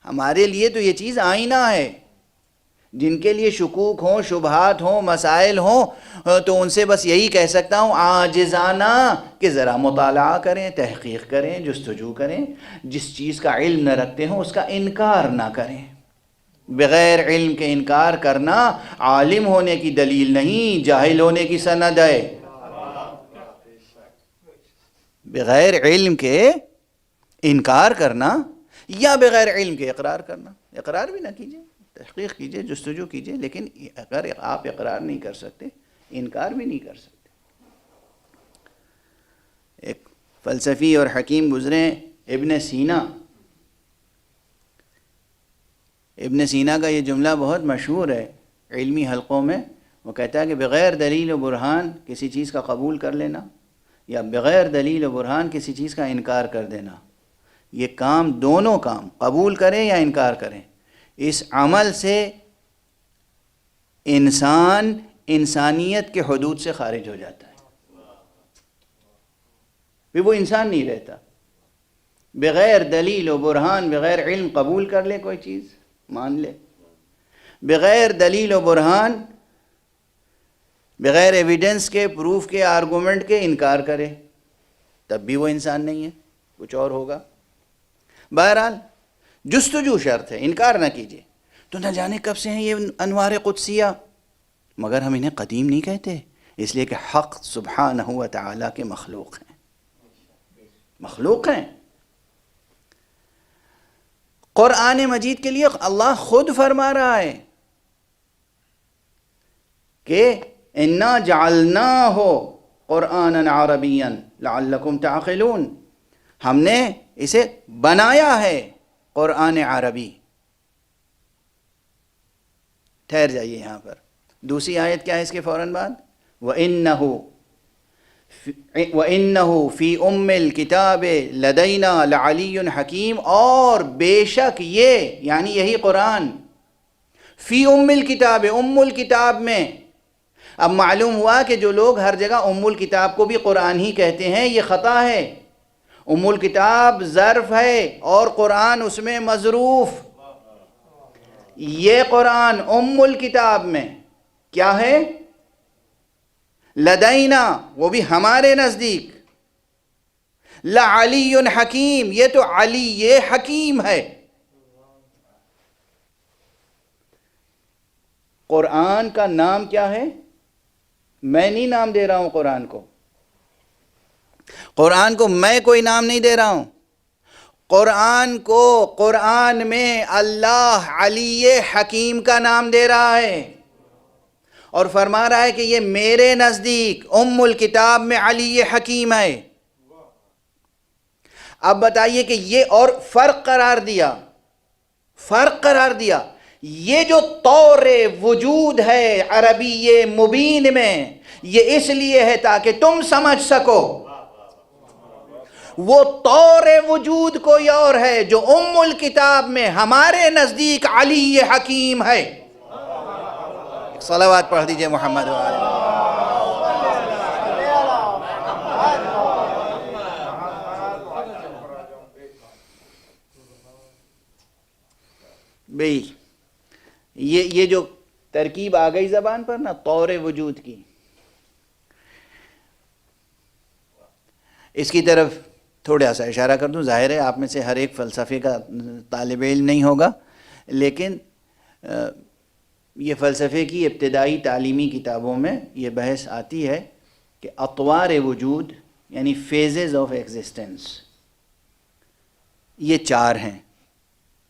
ہمارے لیے تو یہ چیز آئینہ ہے۔ جن کے لیے شکوک ہوں، شبہات ہوں، مسائل ہوں، تو ان سے بس یہی کہہ سکتا ہوں عاجزانہ کہ ذرا مطالعہ کریں، تحقیق کریں، جستجو کریں، جس چیز کا علم نہ رکھتے ہوں اس کا انکار نہ کریں۔ بغیر علم کے انکار کرنا عالم ہونے کی دلیل نہیں، جاہل ہونے کی سند ہے۔ بغیر علم کے انکار کرنا یا بغیر علم کے اقرار کرنا، اقرار بھی نہ کیجئے، تحقیق کیجئے، جستجو کیجئے، لیکن اگر آپ اقرار نہیں کر سکتے انکار بھی نہیں کر سکتے۔ ایک فلسفی اور حکیم گزرے ابن سینا۔ ابن سینا کا یہ جملہ بہت مشہور ہے علمی حلقوں میں، وہ کہتا ہے کہ بغیر دلیل و برہان کسی چیز کا قبول کر لینا یا بغیر دلیل و برہان کسی چیز کا انکار کر دینا، یہ کام، دونوں کام قبول کریں یا انکار کریں، اس عمل سے انسان انسانیت کے حدود سے خارج ہو جاتا ہے، پھر وہ انسان نہیں رہتا۔ بغیر دلیل و برہان، بغیر علم قبول کر لے کوئی چیز، مان لے، بغیر دلیل و برہان، بغیر ایویڈنس کے، پروف کے، آرگومنٹ کے انکار کرے، تب بھی وہ انسان نہیں ہے، کچھ اور ہوگا۔ بہرحال جستجو شرط ہے، انکار نہ کیجیے۔ تو نہ جانے کب سے ہیں یہ انوار قدسیہ، مگر ہم انہیں قدیم نہیں کہتے، اس لیے کہ حق سبحانہ و تعالیٰ کے مخلوق ہیں۔ مخلوق ہیں. قرآن مجید کے لیے اللہ خود فرما رہا ہے کہ انا جعلناہ قرآنا عربیا لعلکم تعقلون، ہم نے اسے بنایا ہے قرآن عربی. ٹھہر جائیے یہاں پر. دوسری آیت کیا ہے اس کے فوراً بعد؟ وَإِنَّهُ فِي أُمِّ الْكِتَابِ لَدَيْنَا لَعَلِيٌّ حَكِيمٌ، اور بے شک یہ یعنی یہی قرآن فی ام الکتاب، ام الکتاب میں. اب معلوم ہوا کہ جو لوگ ہر جگہ ام الکتاب کو بھی قرآن ہی کہتے ہیں یہ خطا ہے. ام الکتاب ظرف ہے اور قرآن اس میں مظروف. یہ قرآن ام الکتاب میں کیا ہے؟ لدینا، وہ بھی ہمارے نزدیک. لعلی حکیم، یہ تو علی حکیم ہے. قرآن کا نام کیا ہے؟ میں نہیں نام دے رہا ہوں قرآن کو. قرآن کو میں کوئی نام نہیں دے رہا ہوں. قرآن کو قرآن میں اللہ علی حکیم کا نام دے رہا ہے اور فرما رہا ہے کہ یہ میرے نزدیک ام الکتاب میں علی حکیم ہے. اب بتائیے کہ یہ اور فرق قرار دیا. یہ جو طور وجود ہے عربی مبین میں، یہ اس لیے ہے تاکہ تم سمجھ سکو. وہ طور وجود کوئی اور ہے جو ام الکتاب میں ہمارے نزدیک علی حکیم ہے. صلوات پڑھ دیجئے محمد وآلہ. بھئی یہ جو ترکیب آ گئی زبان پر نا، طور وجود کی، اس کی طرف تھوڑا سا اشارہ کر دوں. ظاہر ہے آپ میں سے ہر ایک فلسفے کا طالب علم نہیں ہوگا، لیکن یہ فلسفے کی ابتدائی تعلیمی کتابوں میں یہ بحث آتی ہے کہ اطوار وجود یعنی فیزز آف ایگزسٹنس یہ 4 ہیں.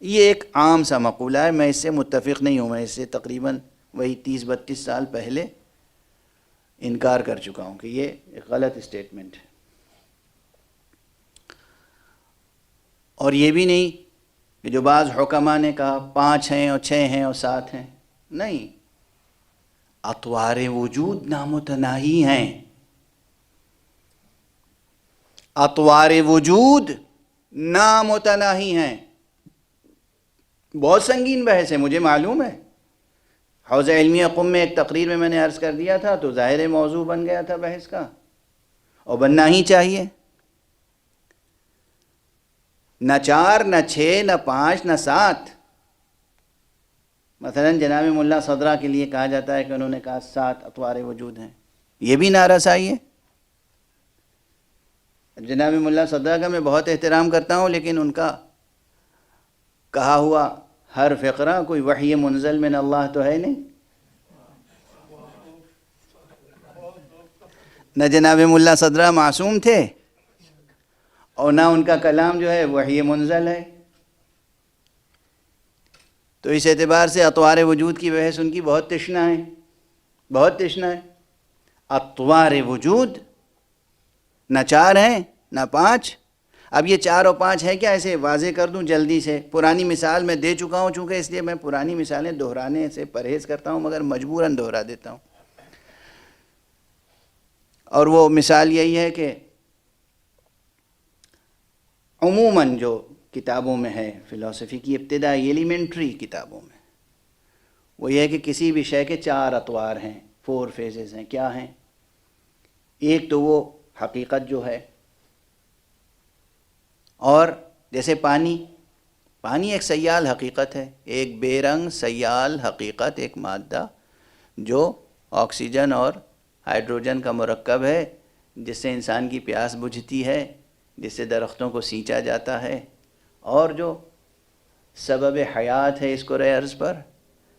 یہ ایک عام سا مقولہ ہے، میں اس سے متفق نہیں ہوں. میں اس سے تقریباً وہی 30-32 سال پہلے انکار کر چکا ہوں کہ یہ ایک غلط اسٹیٹمنٹ ہے. اور یہ بھی نہیں کہ جو بعض حکماء نے کہا 5 ہیں اور 6 ہیں اور 7 ہیں. نہیں، اطوار وجود نامتناہی ہیں. اطوار وجود نامتناہی ہیں. بہت سنگین بحث ہے، مجھے معلوم ہے. حوزہ علمیہ قم میں ایک تقریر میں نے عرض کر دیا تھا تو ظاہر موضوع بن گیا تھا بحث کا، اور بننا ہی چاہیے. نہ 4 نہ 6 نہ 5 نہ 7. مثلا جناب ملا صدرہ کے لیے کہا جاتا ہے کہ انہوں نے کہا 7 اطوار وجود ہیں. یہ بھی نارسائی ہے. جناب ملا صدرہ کا میں بہت احترام کرتا ہوں، لیکن ان کا کہا ہوا ہر فقرہ کوئی وحی منزل من اللہ تو ہے نہیں. نہ جناب ملا صدرہ معصوم تھے اور نہ ان کا کلام جو ہے وحی منزل ہے. تو اس اعتبار سے اطوار وجود کی بحث ان کی بہت تشنا ہے، بہت تشنا ہے. اطوار وجود نہ 4 ہیں نہ 5. اب یہ 4 اور 5 ہے کیا، ایسے واضح کر دوں جلدی سے. پرانی مثال میں دے چکا ہوں، چونکہ اس لیے میں پرانی مثالیں دہرانے سے پرہیز کرتا ہوں، مگر مجبوراً دہرا دیتا ہوں. اور وہ مثال یہی ہے کہ عموماً جو کتابوں میں ہے فلسفی کی ابتدائی ایلیمنٹری کتابوں میں، وہ یہ ہے کہ کسی بھی شے کے 4 اطوار ہیں، 4 فیزز ہیں. کیا ہیں؟ ایک تو وہ حقیقت جو ہے، اور جیسے پانی ایک سیال حقیقت ہے، ایک بے رنگ سیال حقیقت، ایک مادہ جو آکسیجن اور ہائیڈروجن کا مرکب ہے، جس سے انسان کی پیاس بجھتی ہے، جس سے درختوں کو سینچا جاتا ہے، اور جو سبب حیات ہے اس کرۂ ارض پر.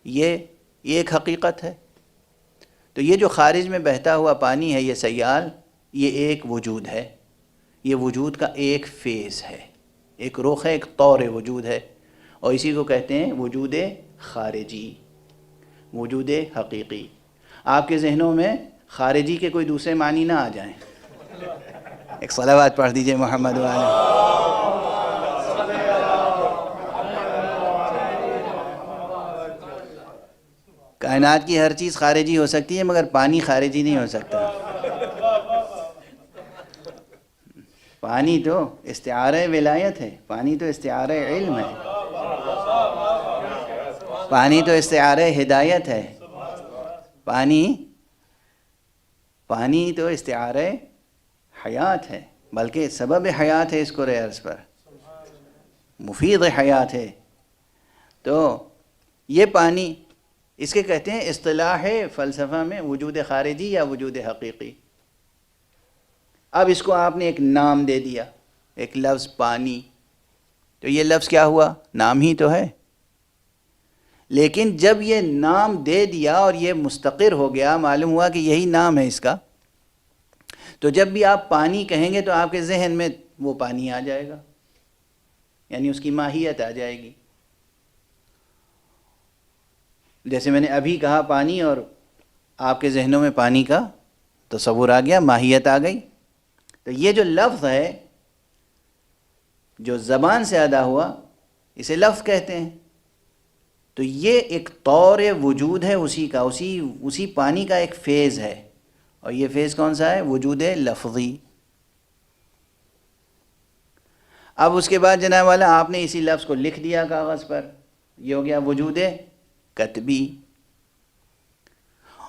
یہ ایک حقیقت ہے. تو یہ جو خارج میں بہتا ہوا پانی ہے، یہ سیال، یہ ایک وجود ہے. یہ وجود کا ایک فیز ہے، ایک رخ ہے، ایک طور وجود ہے، اور اسی کو کہتے ہیں وجود خارجی، وجود حقیقی۔ آپ کے ذہنوں میں خارجی کے کوئی دوسرے معنی نہ آ جائیں۔ ایک صلوات پڑھ دیجئے محمد والے۔ کائنات کی ہر چیز خارجی ہو سکتی ہے مگر پانی خارجی نہیں ہو سکتا۔ پانی تو استعارہ ولایت ہے، پانی تو استعارہ علم ہے، پانی تو استعارہ ہدایت ہے، پانی تو استعارہ حیات ہے، بلکہ سبب حیات ہے، اس کو عرض پر مفید حیات ہے۔ تو یہ پانی، اس کے کہتے ہیں اصطلاح فلسفہ میں وجود خارجی یا وجود حقیقی۔ اب اس کو آپ نے ایک نام دے دیا، ایک لفظ پانی، تو یہ لفظ کیا ہوا؟ نام ہی تو ہے۔ لیکن جب یہ نام دے دیا اور یہ مستقر ہو گیا، معلوم ہوا کہ یہی نام ہے اس کا، تو جب بھی آپ پانی کہیں گے تو آپ کے ذہن میں وہ پانی آ جائے گا، یعنی اس کی ماہیت آ جائے گی۔ جیسے میں نے ابھی کہا پانی، اور آپ کے ذہنوں میں پانی کا تصور آ گیا، ماہیت آ گئی۔ تو یہ جو لفظ ہے جو زبان سے ادا ہوا، اسے لفظ کہتے ہیں۔ تو یہ ایک طور وجود ہے اسی کا، اسی پانی کا ایک فیز ہے، اور یہ فیز کون سا ہے؟ وجود لفظی۔ اب اس کے بعد جناب والا آپ نے اسی لفظ کو لکھ دیا کاغذ پر، یہ ہو گیا وجود کتبی۔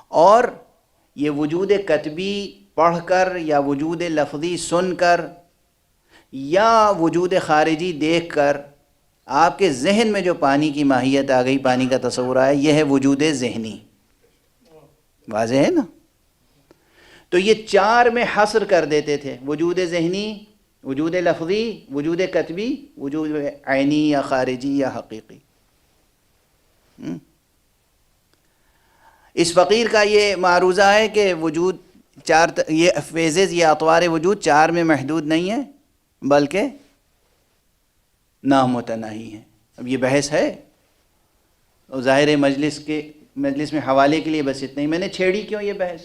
اور یہ وجود کتبی پڑھ کر یا وجود لفظی سن کر یا وجود خارجی دیکھ کر آپ کے ذہن میں جو پانی کی ماہیت آ گئی، پانی کا تصور آیا، یہ ہے وجود ذہنی۔ واضح ہے نا؟ تو یہ چار میں حصر کر دیتے تھے، وجود ذہنی، وجود لفظی، وجود کتبی، وجود عینی یا خارجی یا حقیقی۔ اس فقیر کا یہ معروضہ ہے کہ وجود چار، یہ فیزز یا اطوار وجود چار میں محدود نہیں ہے بلکہ نامتناہی ہیں۔ اب یہ بحث ہے، اور ظاہر مجلس میں حوالے کے لیے بس اتنا ہی۔ میں نے چھیڑی کیوں یہ بحث؟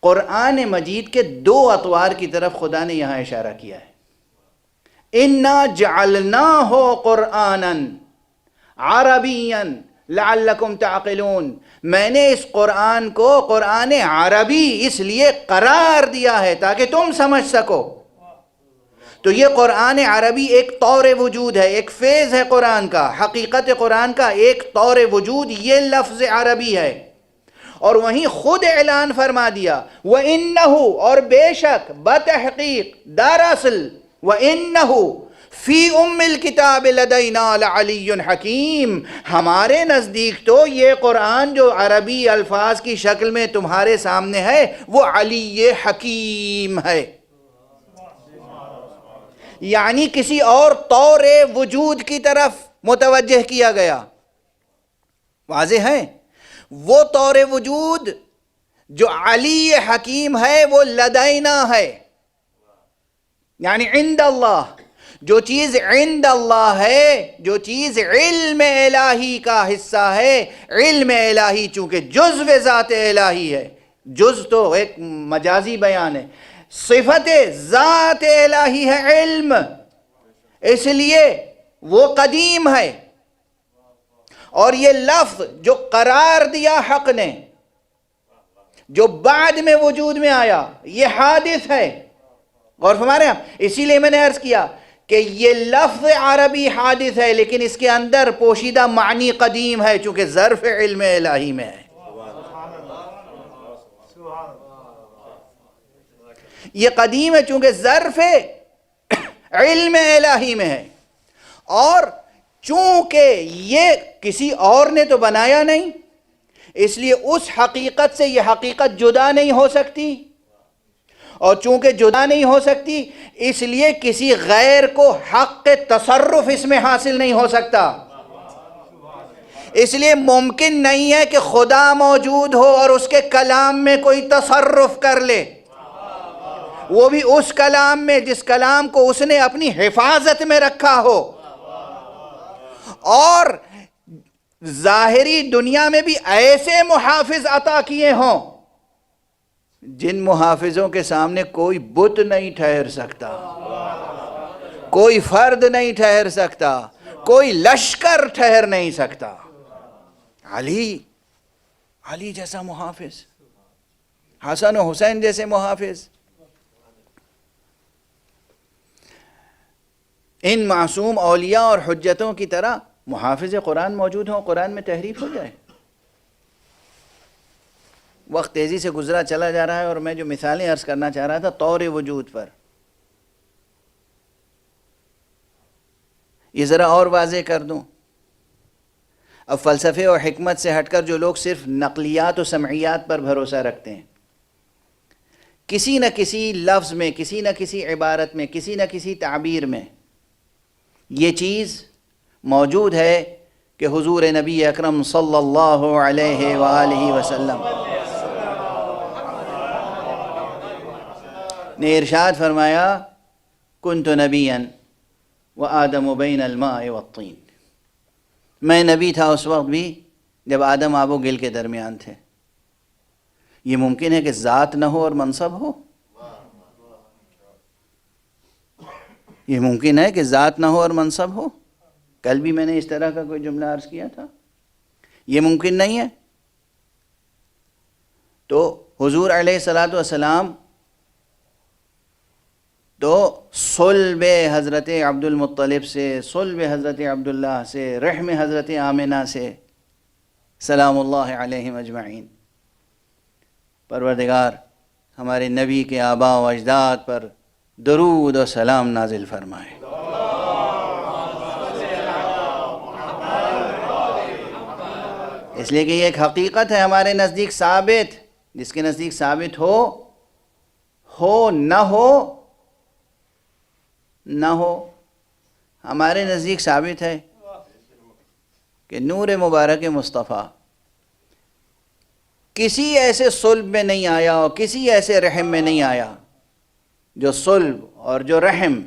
قرآن مجید کے دو اطوار کی طرف خدا نے یہاں اشارہ کیا ہے۔ اِنَّا جَعَلْنَاهُ قُرْآنًا عَرَبِيًّا لَعَلَّكُمْ تَعْقِلُونَ، میں نے اس قرآن کو قرآن عربی اس لیے قرار دیا ہے تاکہ تم سمجھ سکو۔ تو یہ قرآن عربی ایک طور وجود ہے، ایک فیز ہے قرآن کا، حقیقت قرآن کا ایک طور وجود یہ لفظ عربی ہے۔ اور وہیں خود اعلان فرما دیا، وَإِنَّهُ، اور بے شک بتحقیق دراصل، وَإِنَّهُ فی الکتاب لدینا لعلی حکیم، ہمارے نزدیک تو یہ قرآن جو عربی الفاظ کی شکل میں تمہارے سامنے ہے وہ علی حکیم ہے۔ یعنی کسی اور طور وجود کی طرف متوجہ کیا گیا۔ واضح ہے؟ وہ طور وجود جو علی حکیم ہے وہ لدینا ہے، یعنی عند اللہ۔ جو چیز عند اللہ ہے، جو چیز علم الہی کا حصہ ہے، علم الہی چونکہ جزو ذات الہی ہے، جز تو ایک مجازی بیان ہے، صفت ذات الہی ہے علم، اس لیے وہ قدیم ہے۔ اور یہ لفظ جو قرار دیا حق نے، جو بعد میں وجود میں آیا، یہ حادث ہے۔ غور فرما رہے ہیں آپ؟ اسی لیے میں نے عرض کیا کہ یہ لفظ عربی حادث ہے، لیکن اس کے اندر پوشیدہ معنی قدیم ہے چونکہ ظرف علم الہی میں ہے۔ یہ قدیم ہے چونکہ ظرف علم الہی میں ہے، اور چونکہ یہ کسی اور نے تو بنایا نہیں، اس لیے اس حقیقت سے یہ حقیقت جدا نہیں ہو سکتی، اور چونکہ جدا نہیں ہو سکتی اس لیے کسی غیر کو حق تصرف اس میں حاصل نہیں ہو سکتا۔ اس لیے ممکن نہیں ہے کہ خدا موجود ہو اور اس کے کلام میں کوئی تصرف کر لے۔ وہ بھی اس کلام میں جس کلام کو اس نے اپنی حفاظت میں رکھا ہو، اور ظاہری دنیا میں بھی ایسے محافظ عطا کیے ہوں جن محافظوں کے سامنے کوئی بت نہیں ٹھہر سکتا، کوئی فرد نہیں ٹھہر سکتا، کوئی لشکر ٹھہر نہیں سکتا۔ علی جیسا محافظ، حسن و حسین جیسے محافظ، ان معصوم اولیاء اور حجتوں کی طرح محافظ قرآن موجود ہوں، قرآن میں تحریف ہو جائے۔ وقت تیزی سے گزرا چلا جا رہا ہے، اور میں جو مثالیں عرض کرنا چاہ رہا تھا طور وجود پر، یہ ذرا اور واضح کر دوں۔ اب فلسفے اور حکمت سے ہٹ کر جو لوگ صرف نقلیات و سمعیات پر بھروسہ رکھتے ہیں، کسی نہ کسی لفظ میں، کسی نہ کسی عبارت میں، کسی نہ کسی تعبیر میں یہ چیز موجود ہے کہ حضور نبی اکرم صلی اللہ علیہ وآلہ وسلم نے ارشاد فرمایا کنت نبیا وآدم بین الماء والطین، میں نبی تھا اس وقت بھی جب آدم آب و گل کے درمیان تھے۔ یہ ممکن ہے کہ ذات نہ ہو اور منصب ہو؟ یہ ممکن ہے کہ ذات نہ ہو اور منصب ہو؟ کل بھی میں نے اس طرح کا کوئی جملہ عرض کیا تھا، یہ ممکن نہیں ہے۔ تو حضور علیہ الصلوۃ والسلام تو صلب حضرت عبد المطلب سے، صلب حضرت عبداللہ سے، رحم حضرت آمنہ سے، سلام اللہ علیہم اجمعین، پروردگار ہمارے نبی کے آباء و اجداد پر درود و سلام نازل فرمائے۔ اس لیے کہ یہ ایک حقیقت ہے ہمارے نزدیک ثابت، جس کے نزدیک ثابت ہو نہ ہو، ہمارے نزدیک ثابت ہے کہ نور مبارک مصطفیٰ کسی ایسے صلب میں نہیں آیا اور کسی ایسے رحم میں نہیں آیا جو صلب اور جو رحم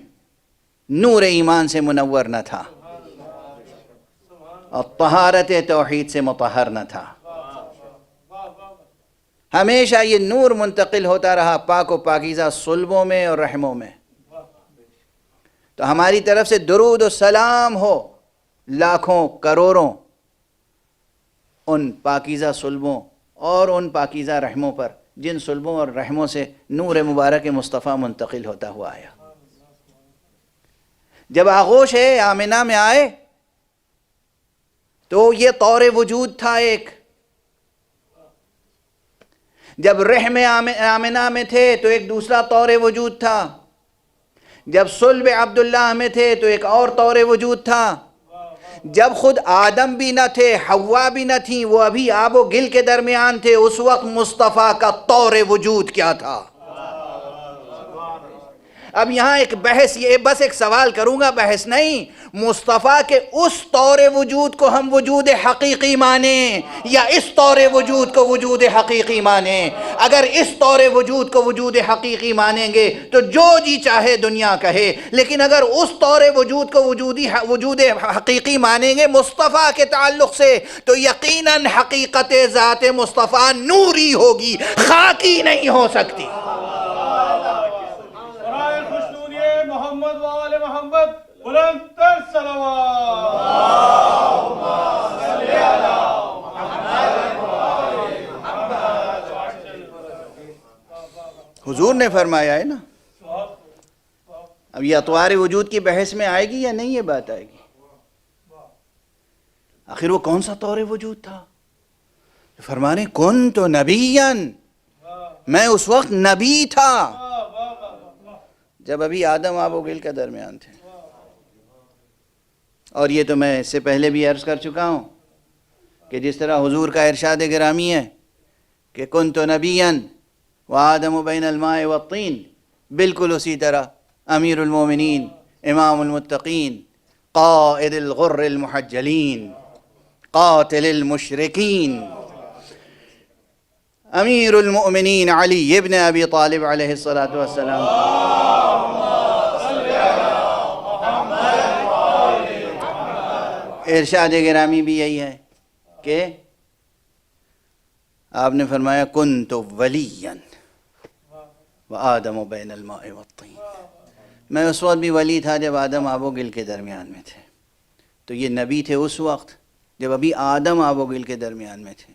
نور ایمان سے منور نہ تھا اور طہارت توحید سے مطہر نہ تھا۔ ہمیشہ یہ نور منتقل ہوتا رہا پاک و پاکیزہ صلبوں میں اور رحموں میں۔ تو ہماری طرف سے درود و سلام ہو لاکھوں کروڑوں ان پاکیزہ صلبوں اور ان پاکیزہ رحموں پر جن صلبوں اور رحموں سے نور مبارک مصطفیٰ منتقل ہوتا ہوا آیا۔ جب آغوش آمنہ میں آئے تو یہ طور وجود تھا ایک، جب رحم آمنہ میں تھے تو ایک دوسرا طور وجود تھا، جب صلب عبداللہ میں تھے تو ایک اور طور وجود تھا، جب خود آدم بھی نہ تھے، حوا بھی نہ تھیں، وہ ابھی آب و گل کے درمیان تھے، اس وقت مصطفیٰ کا طور وجود کیا تھا۔ اب یہاں ایک بحث، یہ بس ایک سوال کروں گا، بحث نہیں، مصطفیٰ کے اس طور وجود کو ہم وجود حقیقی مانیں یا اس طور وجود کو وجود حقیقی مانیں؟ اگر اس طور وجود کو وجود حقیقی مانیں گے تو جو جی چاہے دنیا کہے، لیکن اگر اس طور وجود کو وجود حقیقی مانیں گے مصطفیٰ کے تعلق سے تو یقیناً حقیقت ذات مصطفیٰ نوری ہوگی، خاکی نہیں ہو سکتی۔ محمد وآل محمد بلند تر صلوات۔ حضور نے فرمایا ہے نا، اب یہ اطوار وجود کی بحث میں آئے گی یا نہیں یہ بات آئے گی؟ آخر وہ کون سا طور وجود تھا؟ فرمانے کنت نبیًا، میں اس وقت نبی تھا جب ابھی آدم آب و گل کے درمیان تھے۔ اور یہ تو میں اس سے پہلے بھی عرض کر چکا ہوں کہ جس طرح حضور کا ارشاد گرامی ہے کہ کنت نبیًا وآدم بین الماء والطین، بالکل اسی طرح امیر المومنین، امام المتقین، قائد الغر المحجلین، قاتل المشرکین، امیر المؤمنین علی ابن ابی طالب علیہ السلام. ارشاد گرامی بھی یہی ہے کہ آپ نے فرمایا کنت ولیا وآدم بین الماء والطین. میں اس وقت بھی ولی تھا جب آدم آب و گل کے درمیان میں تھے. تو یہ نبی تھے اس وقت جب ابھی آدم آب و گل کے درمیان میں تھے.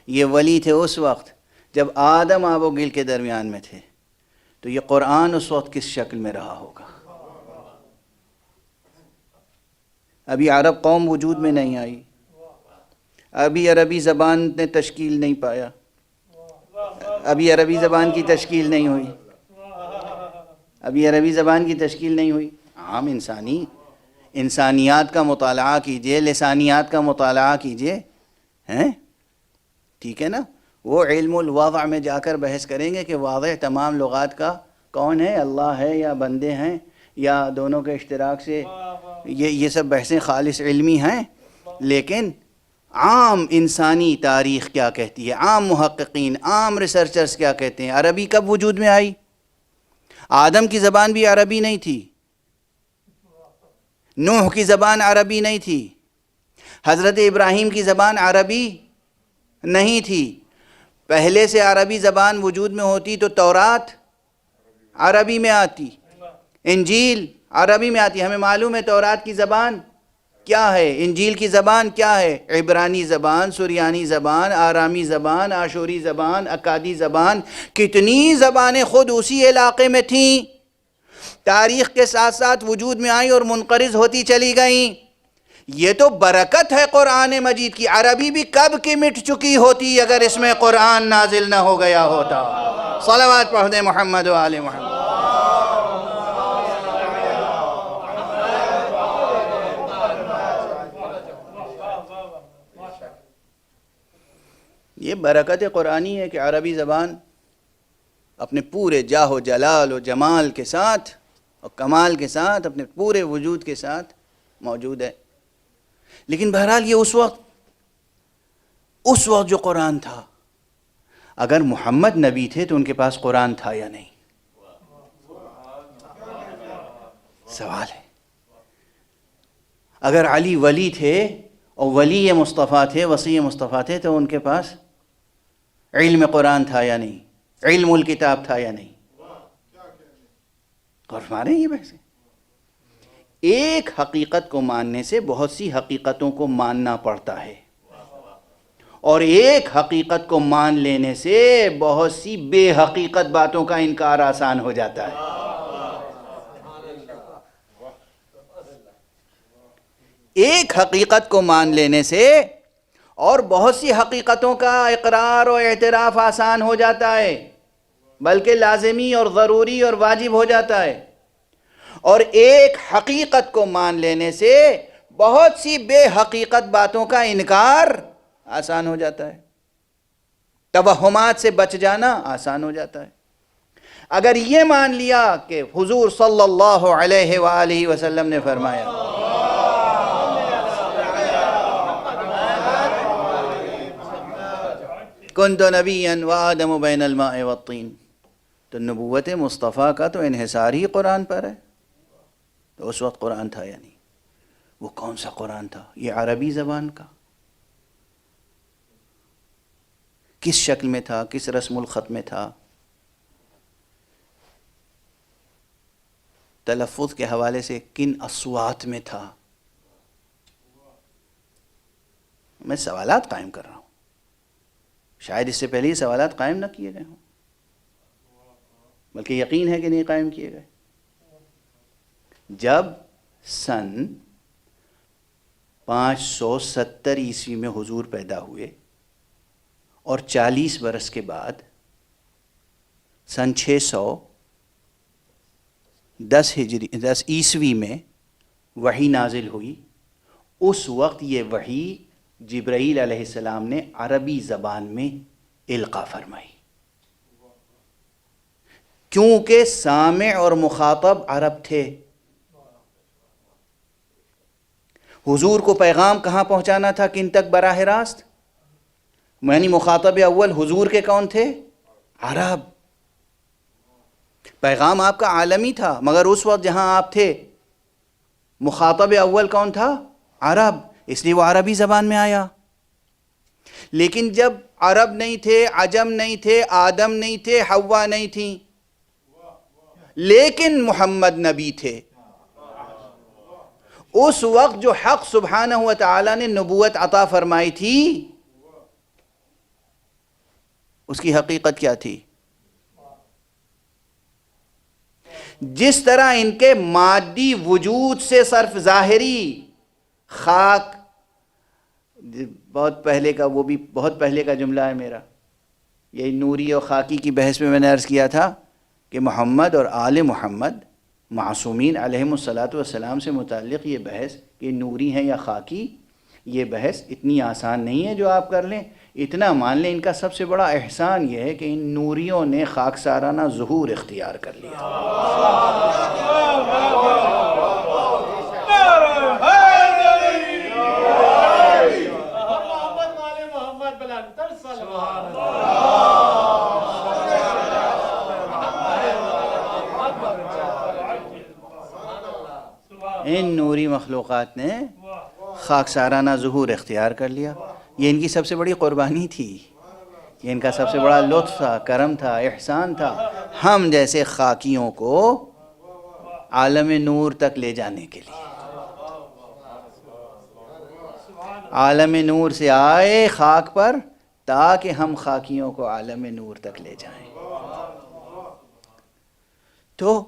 یہ ولی تھے اس وقت جب آدم آب و گل کے درمیان میں تھے. تو یہ قرآن اس وقت کس شکل میں رہا ہوگا؟ ابھی عرب قوم وجود میں نہیں آئی. ابھی عربی زبان نے تشکیل نہیں پایا. ابھی عربی زبان کی تشکیل نہیں ہوئی. ابھی عربی زبان کی تشکیل نہیں ہوئی. عام انسانیات کا مطالعہ کیجئے، لسانیات کا مطالعہ کیجئے، ہیں ٹھیک ہے نا. وہ علم الوضع میں جا کر بحث کریں گے کہ واضح تمام لغات کا کون ہے، اللہ ہے یا بندے ہیں یا دونوں کے اشتراک سے. یہ سب بحثیں خالص علمی ہیں. لیکن عام انسانی تاریخ کیا کہتی ہے، عام محققین، عام ریسرچرز کیا کہتے ہیں؟ عربی کب وجود میں آئی؟ آدم کی زبان بھی عربی نہیں تھی. نوح کی زبان عربی نہیں تھی. حضرت ابراہیم کی زبان عربی نہیں تھی. پہلے سے عربی زبان وجود میں ہوتی تو تورات عربی میں آتی، انجیل عربی میں آتی. ہمیں معلوم ہے تورات کی زبان کیا ہے، انجیل کی زبان کیا ہے. عبرانی زبان، سریانی زبان، آرامی زبان، آشوری زبان، اکادی زبان. کتنی زبانیں خود اسی علاقے میں تھیں، تاریخ کے ساتھ ساتھ وجود میں آئیں اور منقرض ہوتی چلی گئیں. یہ تو برکت ہے قرآن مجید کی. عربی بھی کب کی مٹ چکی ہوتی اگر اس میں قرآن نازل نہ ہو گیا ہوتا. صلوات پڑھ دیں محمد و آل محمد. یہ برکت قرآنی ہے کہ عربی زبان اپنے پورے جاہ و جلال و جمال کے ساتھ اور کمال کے ساتھ، اپنے پورے وجود کے ساتھ موجود ہے. لیکن بہرحال یہ اس وقت جو قرآن تھا، اگر محمد نبی تھے تو ان کے پاس قرآن تھا یا نہیں؟ سوال ہے. اگر علی ولی تھے اور ولی مصطفیٰ تھے، وصی مصطفیٰ تھے، تو ان کے پاس علم قرآن تھا یا نہیں؟ علم الکتاب تھا یا نہیں؟ غور فرمائیں یہ بحث ہے. ایک حقیقت کو ماننے سے بہت سی حقیقتوں کو ماننا پڑتا ہے، اور ایک حقیقت کو مان لینے سے بہت سی بے حقیقت باتوں کا انکار آسان ہو جاتا ہے. ایک حقیقت کو مان لینے سے اور بہت سی حقیقتوں کا اقرار و اعتراف آسان ہو جاتا ہے، بلکہ لازمی اور ضروری اور واجب ہو جاتا ہے. اور ایک حقیقت کو مان لینے سے بہت سی بے حقیقت باتوں کا انکار آسان ہو جاتا ہے. توہمات سے بچ جانا آسان ہو جاتا ہے. اگر یہ مان لیا کہ حضور صلی اللہ علیہ وآلہ وسلم نے فرمایا کنت نبیا وآدم بین الماء والطین، تو نبوت مصطفیٰ کا تو انحصار ہی قرآن پر ہے. تو اس وقت قرآن تھا یا نہیں؟ وہ کون سا قرآن تھا؟ یہ عربی زبان کا. کس شکل میں تھا؟ کس رسم الخط میں تھا؟ تلفظ کے حوالے سے کن اصوات میں تھا؟ میں سوالات قائم کر رہا ہوں، شاید اس سے پہلے یہ سوالات قائم نہ کیے گئے ہوں، بلکہ یقین ہے کہ نہیں قائم کیے گئے. جب سن 570 عیسوی میں حضور پیدا ہوئے اور 40 برس کے بعد سن 610 عیسوی میں وحی نازل ہوئی، اس وقت یہ وحی جبرائیل علیہ السلام نے عربی زبان میں القا فرمائی، کیونکہ سامع اور مخاطب عرب تھے. حضور کو پیغام کہاں پہنچانا تھا؟ کن تک براہ راست؟ یعنی مخاطب اول حضور کے کون تھے؟ عرب. پیغام آپ کا عالمی تھا، مگر اس وقت جہاں آپ تھے مخاطب اول کون تھا؟ عرب، اس لیے وہ عربی زبان میں آیا. لیکن جب عرب نہیں تھے، عجم نہیں تھے، آدم نہیں تھے، حوا نہیں تھیں، لیکن محمد نبی تھے، اس وقت جو حق سبحانہ و تعالی نے نبوت عطا فرمائی تھی اس کی حقیقت کیا تھی؟ جس طرح ان کے مادی وجود سے صرف ظاہری خاک، بہت پہلے کا، وہ بھی بہت پہلے کا جملہ ہے میرا، یہ نوری اور خاکی کی بحث میں نے عرض کیا تھا کہ محمد اور آل محمد معصومین علیہم الصلاۃ والسلام سے متعلق یہ بحث کہ نوری ہیں یا خاکی، یہ بحث اتنی آسان نہیں ہے جو آپ کر لیں. اتنا مان لیں ان کا سب سے بڑا احسان یہ ہے کہ ان نوریوں نے خاکسارانہ ظہور اختیار کر لیا. ان نوری مخلوقات نے خاکسارانہ ظہور اختیار کر لیا. یہ ان کی سب سے بڑی قربانی تھی، یہ ان کا سب سے بڑا لطف تھا، کرم تھا، احسان تھا، ہم جیسے خاکیوں کو عالم نور تک لے جانے کے لیے. عالم نور سے آئے خاک پر تاکہ ہم خاکیوں کو عالم نور تک لے جائیں. تو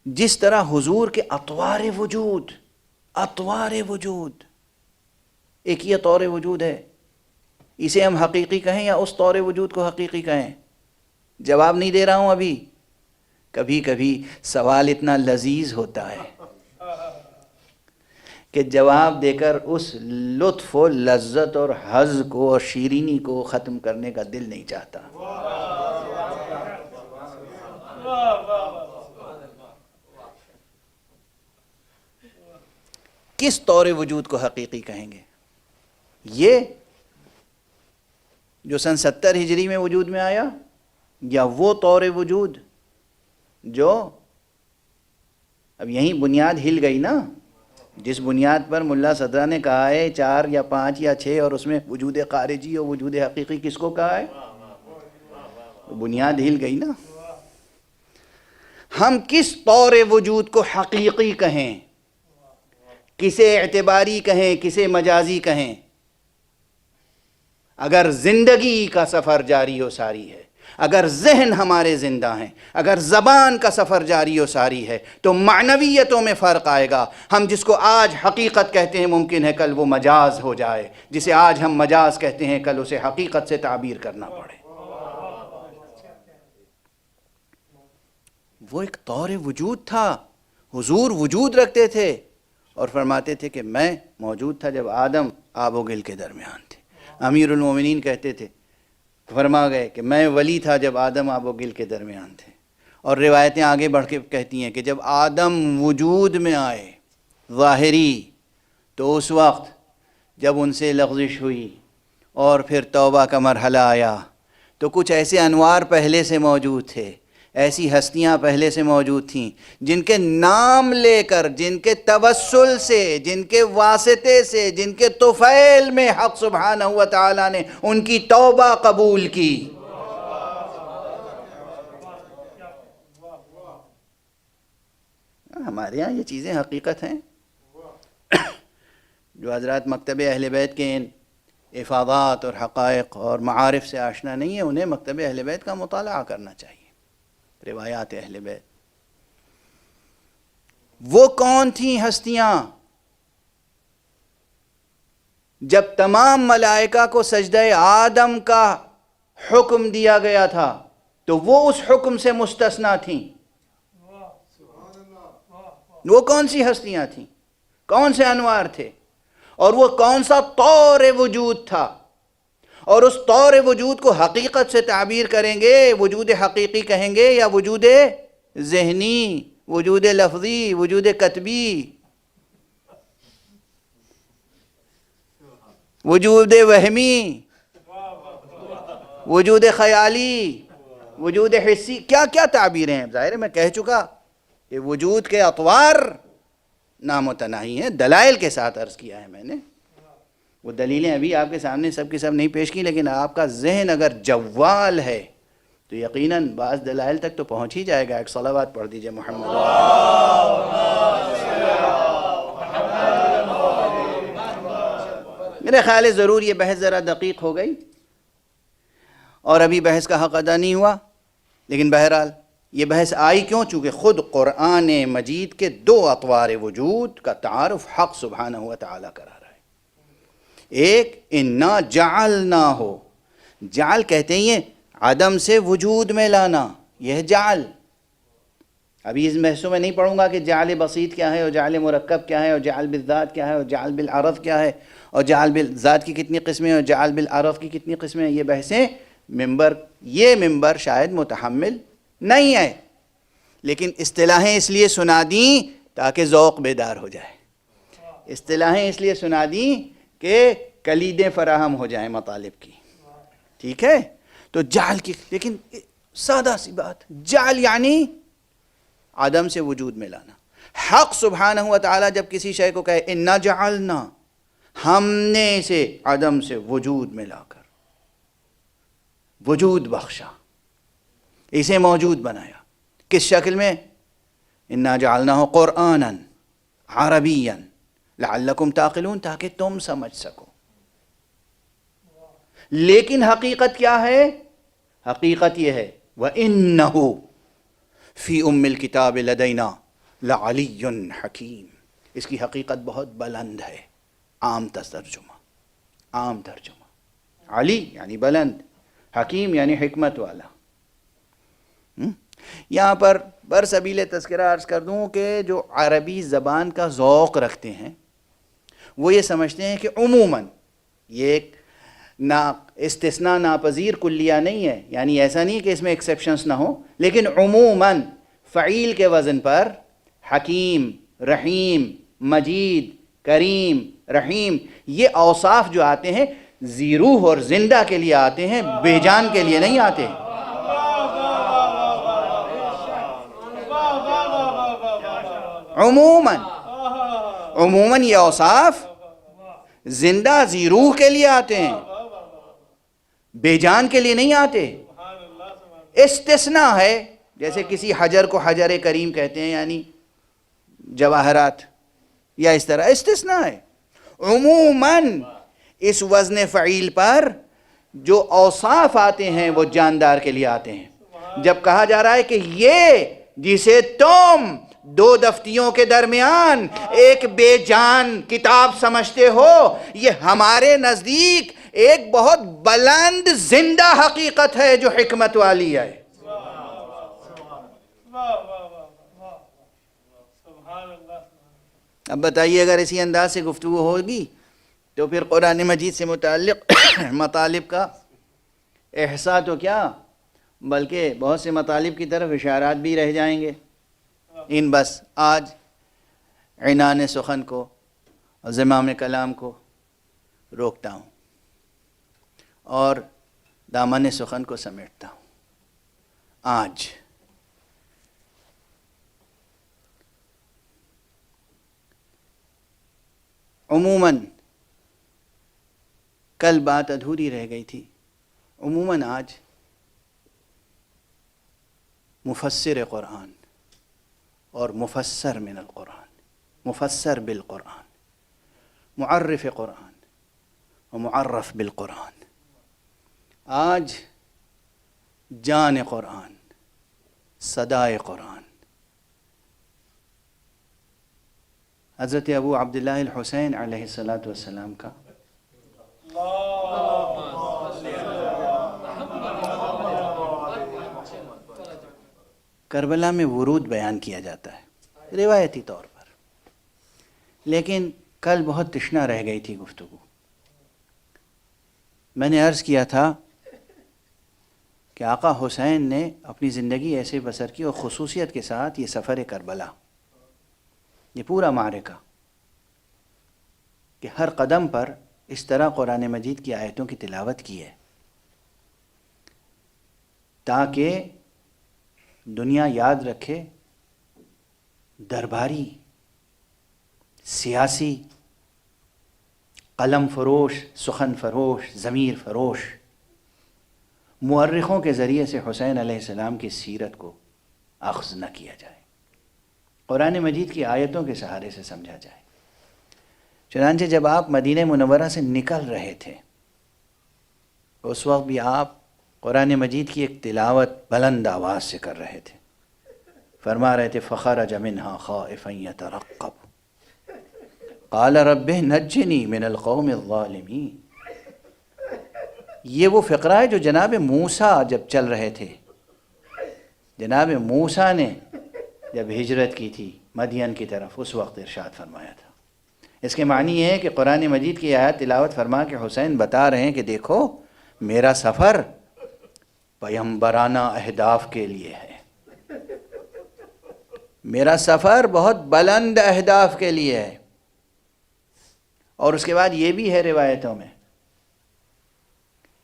جس طرح حضور کے اطوار وجود، ایک یہ طور وجود ہے، اسے ہم حقیقی کہیں یا اس طور وجود کو حقیقی کہیں؟ جواب نہیں دے رہا ہوں ابھی. کبھی کبھی سوال اتنا لذیذ ہوتا ہے کہ جواب دے کر اس لطف و لذت اور حظ کو اور شیرینی کو ختم کرنے کا دل نہیں چاہتا. کس طور وجود کو حقیقی کہیں گے؟ یہ جو سن 70 ہجری میں وجود میں آیا، یا وہ طور وجود جو اب یہیں بنیاد ہل گئی نا، جس بنیاد پر ملا صدرہ نے کہا ہے 4 یا 5 یا 6، اور اس میں وجود خارجی اور وجود حقیقی کس کو کہا ہے؟ بنیاد ہل گئی نا. ہم کس طور وجود کو حقیقی کہیں، کسے اعتباری کہیں، کسے مجازی کہیں؟ اگر زندگی کا سفر جاری و ساری ہے، اگر ذہن ہمارے زندہ ہیں، اگر زبان کا سفر جاری و ساری ہے، تو معنویتوں میں فرق آئے گا. ہم جس کو آج حقیقت کہتے ہیں ممکن ہے کل وہ مجاز ہو جائے، جسے آج ہم مجاز کہتے ہیں کل اسے حقیقت سے تعبیر کرنا پڑے. وہ ایک طور وجود تھا. حضور وجود رکھتے تھے اور فرماتے تھے کہ میں موجود تھا جب آدم آب و گل کے درمیان تھے. امیر المومنین کہتے تھے، فرما گئے کہ میں ولی تھا جب آدم آب و گل کے درمیان تھے. اور روایتیں آگے بڑھ کے کہتی ہیں کہ جب آدم وجود میں آئے ظاہری، تو اس وقت جب ان سے لغزش ہوئی اور پھر توبہ کا مرحلہ آیا، تو کچھ ایسے انوار پہلے سے موجود تھے، ایسی ہستیاں پہلے سے موجود تھیں جن کے نام لے کر، جن کے توسل سے، جن کے واسطے سے، جن کے طفیل میں حق سبحانہ و تعالی نے ان کی توبہ قبول کی. ہمارے ہاں یہ چیزیں حقیقت ہیں. جو حضرات مکتب اہل بیت کے ان افادات اور حقائق اور معارف سے آشنا نہیں ہیں، انہیں مکتب اہل بیت کا مطالعہ کرنا چاہیے، روایات اہل بیت. وہ کون تھیں ہستیاں؟ جب تمام ملائکہ کو سجدہ آدم کا حکم دیا گیا تھا تو وہ اس حکم سے مستثنا تھیں. وہ کون سی ہستیاں تھیں؟ کون سے انوار تھے؟ اور وہ کون سا طور وجود تھا؟ اور اس طور وجود کو حقیقت سے تعبیر کریں گے، وجود حقیقی کہیں گے، یا وجود ذہنی، وجود لفظی، وجود کتبی، وجود وہمی؟ وجود خیالی، وجود حسی، کیا کیا تعبیریں ہیں. ظاہر ہے میں کہہ چکا کہ وجود کے اطوار نامتناہی ہیں، دلائل کے ساتھ عرض کیا ہے میں نے. وہ دلیلیں ابھی آپ کے سامنے سب کی سب نہیں پیش کی، لیکن آپ کا ذہن اگر جوال ہے تو یقیناً بعض دلائل تک تو پہنچ ہی جائے گا. ایک صلوات پڑھ دیجئے محمد. میرے خیال ہے ضرور یہ بحث ذرا دقیق ہو گئی اور ابھی بحث کا حق ادا نہیں ہوا، لیکن بہرحال یہ بحث آئی کیوں؟ چونکہ خود قرآن مجید کے دو اطوار وجود کا تعارف حق سبحانہ و تعالیٰ کرا رہا ہے. ایک انا جعلنا ہو، جعل کہتے ہیں عدم سے وجود میں لانا، یہ جعل. ابھی اس بحثوں میں نہیں پڑھوں گا کہ جعل بسیط کیا ہے اور جعل مرکب کیا ہے اور جعل بالذات کیا ہے اور جعل بالعرف کیا ہے اور جعل بالذات کی کتنی قسمیں اور جعل بالعرف کی کتنی قسمیں. یہ بحثیں یہ ممبر شاید متحمل نہیں ہے، لیکن اصطلاحیں اس لیے سنا دیں تاکہ ذوق بیدار ہو جائے. اصطلاحیں اس لیے سنا دیں کہ کلیدیں فراہم ہو جائیں مطالب کی. ٹھیک ہے؟ تو جعل کی، لیکن سادہ سی بات، جعل یعنی عدم سے وجود میں لانا. حق سبحانہ و تعالیٰ جب کسی شے کو کہے انا جعلنا، ہم نے اسے عدم سے وجود میں لا کر وجود بخشا، اسے موجود بنایا. کس شکل میں؟ انا جعلناہ قرآنا عربیا لعلکم تعقلون، تاکہ تم سمجھ سکو. لیکن حقیقت کیا ہے؟ حقیقت یہ ہے وَإِنَّهُ فی ام الکتاب لدینا لعلی حکیم. اس کی حقیقت بہت بلند ہے. عام ترجمہ. علی یعنی بلند، حکیم یعنی حکمت والا. یہاں پر برسبیل تذکرہ عرض کر دوں کہ جو عربی زبان کا ذوق رکھتے ہیں وہ یہ سمجھتے ہیں کہ عموماً یہ ایک استثناء ناپذیر کلیہ نہیں ہے، یعنی ایسا نہیں کہ اس میں ایکسیپشنز نہ ہو، لیکن عموماً فعیل کے وزن پر حکیم، رحیم، مجید، کریم، رحیم، یہ اوصاف جو آتے ہیں ذی روح اور زندہ کے لیے آتے ہیں، بے جان کے لیے نہیں آتے. عموماً یہ اوصاف زندہ ذی روح کے لیے آتے ہیں، بے جان کے لیے نہیں آتے. استثناء ہے، جیسے کسی حجر کو حجر کریم کہتے ہیں، یعنی جواہرات، یا اس طرح استثناء ہے. عموماً اس وزن فعیل پر جو اوصاف آتے ہیں وہ جاندار کے لیے آتے ہیں. جب کہا جا رہا ہے کہ یہ جسے تم دو دفتیوں کے درمیان ایک بے جان کتاب سمجھتے ہو، یہ ہمارے نزدیک ایک بہت بلند زندہ حقیقت ہے جو حکمت والی ہے. اب بتائیے اگر اسی انداز سے گفتگو ہوگی تو پھر قرآن مجید سے متعلق مطالب کا احصاء تو کیا، بلکہ بہت سے مطالب کی طرف اشارات بھی رہ جائیں گے. ان بس آج عنان سخن کو، زمام کلام کو روکتا ہوں اور دامن سخن کو سمیٹتا ہوں. آج عموماً کل بات ادھوری رہ گئی تھی، عموماً آج مفسر قرآن اور مفسر من القرآن، مفسر بالقرآن، معرف قرآن و معرف بالقرآن، آج جان قرآن، صدائے قرآن، حضرت ابو عبداللہ الحسین علیہ السلام کا کربلا میں ورود بیان کیا جاتا ہے روایتی طور پر. لیکن کل بہت تشنا رہ گئی تھی گفتگو. میں نے عرض کیا تھا کہ آقا حسین نے اپنی زندگی ایسے بسر کی اور خصوصیت کے ساتھ یہ سفر کربلا، یہ پورا معرکہ، کہ ہر قدم پر اس طرح قرآن مجید کی آیتوں کی تلاوت کی ہے تاکہ دنیا یاد رکھے درباری، سیاسی، قلم فروش، سخن فروش، ضمیر فروش مورخوں کے ذریعے سے حسین علیہ السلام کی سیرت کو اخذ نہ کیا جائے، قرآن مجید کی آیتوں کے سہارے سے سمجھا جائے۔ چنانچہ جب آپ مدینہ منورہ سے نکل رہے تھے اس وقت بھی آپ قرآن مجید کی ایک تلاوت بلند آواز سے کر رہے تھے، فرما رہے تھے فخرج منها خائفا يترقب قال رب نجنی من القوم الظالمین۔ یہ وہ فقرہ ہے جو جناب موسیٰ جب چل رہے تھے، جناب موسیٰ نے جب ہجرت کی تھی مدین کی طرف، اس وقت ارشاد فرمایا تھا۔ اس کے معنی یہ ہے کہ قرآن مجید کی آیات تلاوت فرما کے حسین بتا رہے ہیں کہ دیکھو میرا سفر پیغمبرانہ اہداف کے لیے ہے، میرا سفر بہت بلند اہداف کے لیے ہے۔ اور اس کے بعد یہ بھی ہے روایتوں میں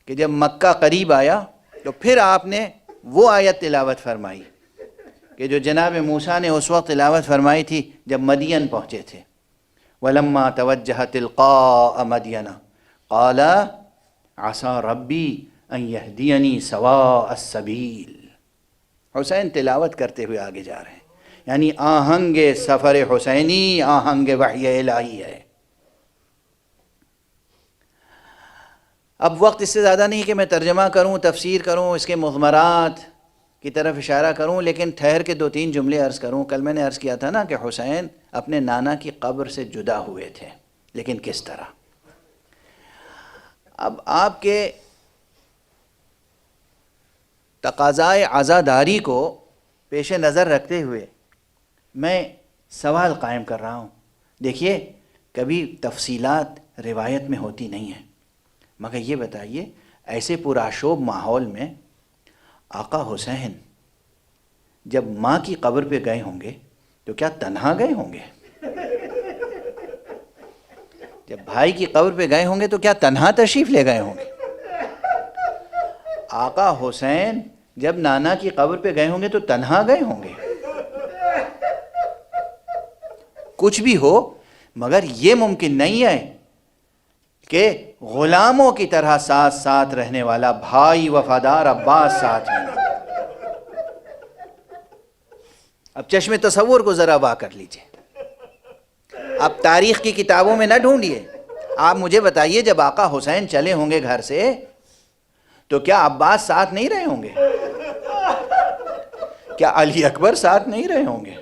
کہ جب مکہ قریب آیا تو پھر آپ نے وہ آیت تلاوت فرمائی کہ جو جناب موسیٰ نے اس وقت تلاوت فرمائی تھی جب مدین پہنچے تھے، وَلَمَّا تَوَجَّهَ تِلْقَاءَ مَدْيَنَ قَالَ عَسَى رَبِّي أَن يَهْدِيَنِي سَوَاءَ السَّبِيلِ۔ حسین تلاوت کرتے ہوئے آگے جا رہے ہیں، یعنی آہنگ سفر حسینی آہنگ وحی الہی ہے۔ اب وقت اس سے زیادہ نہیں کہ میں ترجمہ کروں، تفسیر کروں، اس کے مضمرات کی طرف اشارہ کروں، لیکن ٹھہر کے 2-3 جملے عرض کروں۔ کل میں نے عرض کیا تھا نا کہ حسین اپنے نانا کی قبر سے جدا ہوئے تھے، لیکن کس طرح؟ اب آپ کے تقاضائے عزاداری کو پیش نظر رکھتے ہوئے میں سوال قائم کر رہا ہوں۔ دیکھیے کبھی تفصیلات روایت میں ہوتی نہیں ہیں، مگر یہ بتائیے ایسے پرآشوب ماحول میں آقا حسین جب ماں کی قبر پہ گئے ہوں گے تو کیا تنہا گئے ہوں گے؟ جب بھائی کی قبر پہ گئے ہوں گے تو کیا تنہا تشریف لے گئے ہوں گے؟ آقا حسین جب نانا کی قبر پہ گئے ہوں گے تو تنہا گئے ہوں گے؟ کچھ بھی ہو مگر یہ ممکن نہیں ہے کہ غلاموں کی طرح ساتھ ساتھ رہنے والا بھائی وفادار عباس ساتھ میں نہ۔ اب چشم تصور کو ذرا واہ کر لیجئے، اب تاریخ کی کتابوں میں نہ ڈھونڈیے، آپ مجھے بتائیے جب آقا حسین چلے ہوں گے گھر سے تو کیا عباس ساتھ نہیں رہے ہوں گے؟ کیا علی اکبر ساتھ نہیں رہے ہوں گے؟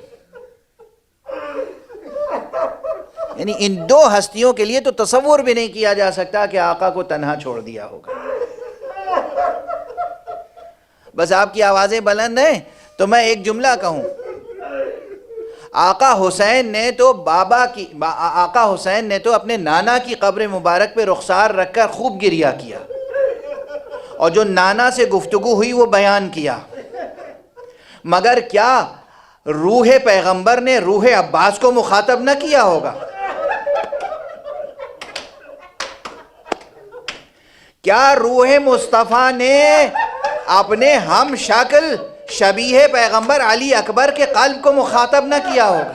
یعنی ان 2 ہستیوں کے لیے تو تصور بھی نہیں کیا جا سکتا کہ آقا کو تنہا چھوڑ دیا ہوگا۔ بس آپ کی آوازیں بلند ہیں تو میں ایک جملہ کہوں، آقا حسین نے تو اپنے نانا کی قبر مبارک پہ رخسار رکھ کر خوب گریہ کیا، اور جو نانا سے گفتگو ہوئی وہ بیان کیا، مگر کیا روح پیغمبر نے روح عباس کو مخاطب نہ کیا ہوگا؟ کیا روح مصطفیٰ نے اپنے ہم شکل شبیہ پیغمبر علی اکبر کے قلب کو مخاطب نہ کیا ہوگا؟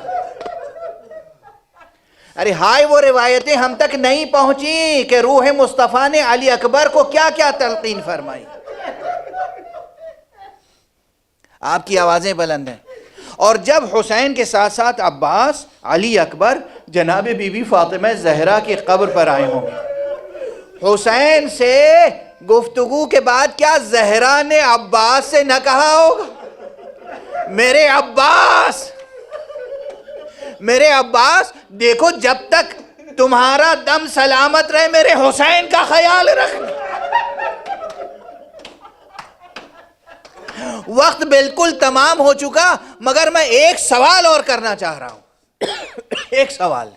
ارے ہائے وہ روایتیں ہم تک نہیں پہنچی کہ روح مصطفیٰ نے علی اکبر کو کیا کیا تلقین فرمائی۔ آپ کی آوازیں بلند ہیں۔ اور جب حسین کے ساتھ ساتھ عباس، علی اکبر، جناب بی بی فاطمہ زہرا کی قبر پر آئے ہوں گے، حسین سے گفتگو کے بعد کیا زہرا نے عباس سے نہ کہا ہوگا میرے عباس دیکھو جب تک تمہارا دم سلامت رہے میرے حسین کا خیال رکھنا۔ وقت بالکل تمام ہو چکا مگر میں ایک سوال اور کرنا چاہ رہا ہوں۔ ایک سوال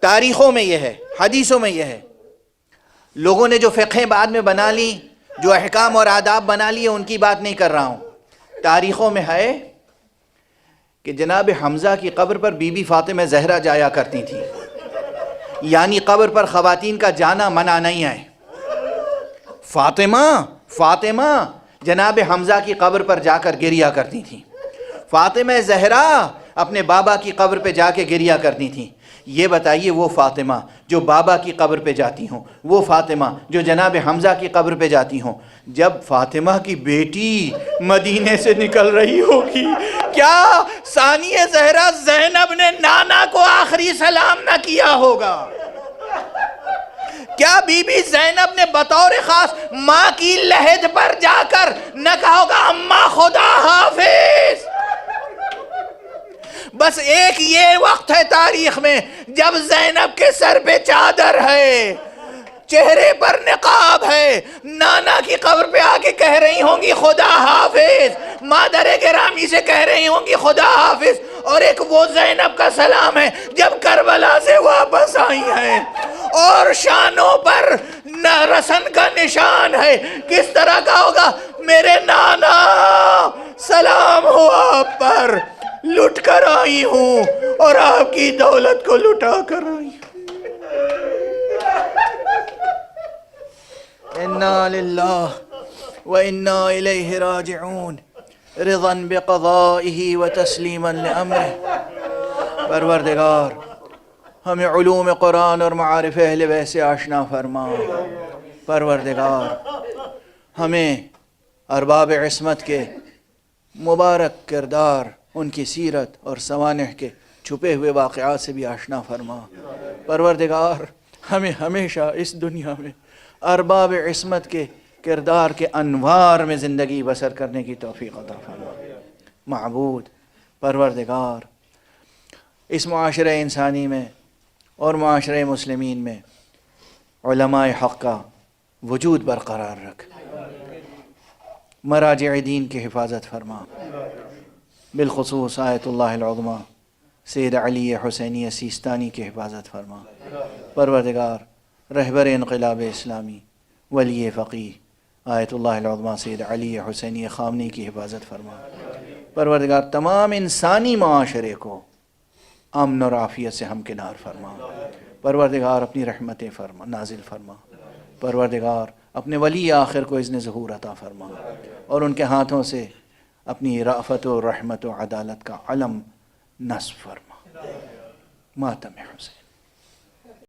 تاریخوں میں یہ ہے، حدیثوں میں یہ ہے، لوگوں نے جو فقہیں بعد میں بنا لی، جو احکام اور آداب بنا لیے، ان کی بات نہیں کر رہا ہوں۔ تاریخوں میں ہے کہ جناب حمزہ کی قبر پر بی بی فاطمہ زہرا جایا کرتی تھی، یعنی قبر پر خواتین کا جانا منع نہیں ہے۔ فاطمہ جناب حمزہ کی قبر پر جا کر گریا کرتی تھیں، فاطمہ زہرا اپنے بابا کی قبر پہ جا کے گریا کرتی تھیں۔ یہ بتائیے وہ فاطمہ جو بابا کی قبر پہ جاتی ہوں، وہ فاطمہ جو جناب حمزہ کی قبر پہ جاتی ہوں، جب فاطمہ کی بیٹی مدینے سے نکل رہی ہوگی، کیا ثانیہ زہرا زینب نے نانا کو آخری سلام نہ کیا ہوگا؟ کیا بی بی زینب نے بطور خاص ماں کی لحد پر جا کر نہ کہا ہوگا اماں خدا حافظ؟ بس ایک یہ وقت ہے تاریخ میں جب زینب کے سر پہ چادر ہے، چہرے پر نقاب ہے، نانا کی قبر پہ آ کے کہہ رہی ہوں گی خدا حافظ، مادر گرامی سے کہہ رہی ہوں گی خدا حافظ، اور ایک وہ زینب کا سلام ہے جب کربلا سے واپس آئی ہیں اور شانوں پر رسن کا نشان ہے، کس طرح کا ہوگا؟ میرے نانا سلام ہو آپ پر، لٹ کر آئی ہوں اور آپ کی دولت کو لٹا کر آئی ہوں۔ انا للہ وانا الیہ راجعون، رضا بقضائہ وتسلیما لامرہ۔ پروردگار ہمیں علوم قرآن اور معارف اہل بیت سے آشنا فرما۔ پروردگار ہمیں ارباب عصمت کے مبارک کردار، ان کی سیرت اور سوانح کے چھپے ہوئے واقعات سے بھی آشنا فرما۔ پروردگار ہمیں ہمیشہ اس دنیا میں ارباب عصمت کے کردار کے انوار میں زندگی بسر کرنے کی توفیق عطا فرما۔ معبود پروردگار اس معاشرہ انسانی میں اور معاشرہ مسلمین میں علماء حق کا وجود برقرار رکھ، مراجع دین کی حفاظت فرما، بالخصوص آیت اللہ العظمیٰ سید علی حسینی سیستانی کی حفاظت فرما۔ پروردگار رہبر انقلاب اسلامی ولی فقیہ آیت اللہ العظمیٰ سید علی حسینی خامنی کی حفاظت فرما۔ پروردگار تمام انسانی معاشرے کو امن اور عافیت سے ہمکنار فرما۔ پروردگار اپنی رحمتیں فرما نازل فرما۔ پروردگار اپنے ولی آخر کو اذن ظہور عطا فرما اور ان کے ہاتھوں سے اپنی رأفت و رحمت و عدالت کا علم نصب فرما۔ ماتم حسین۔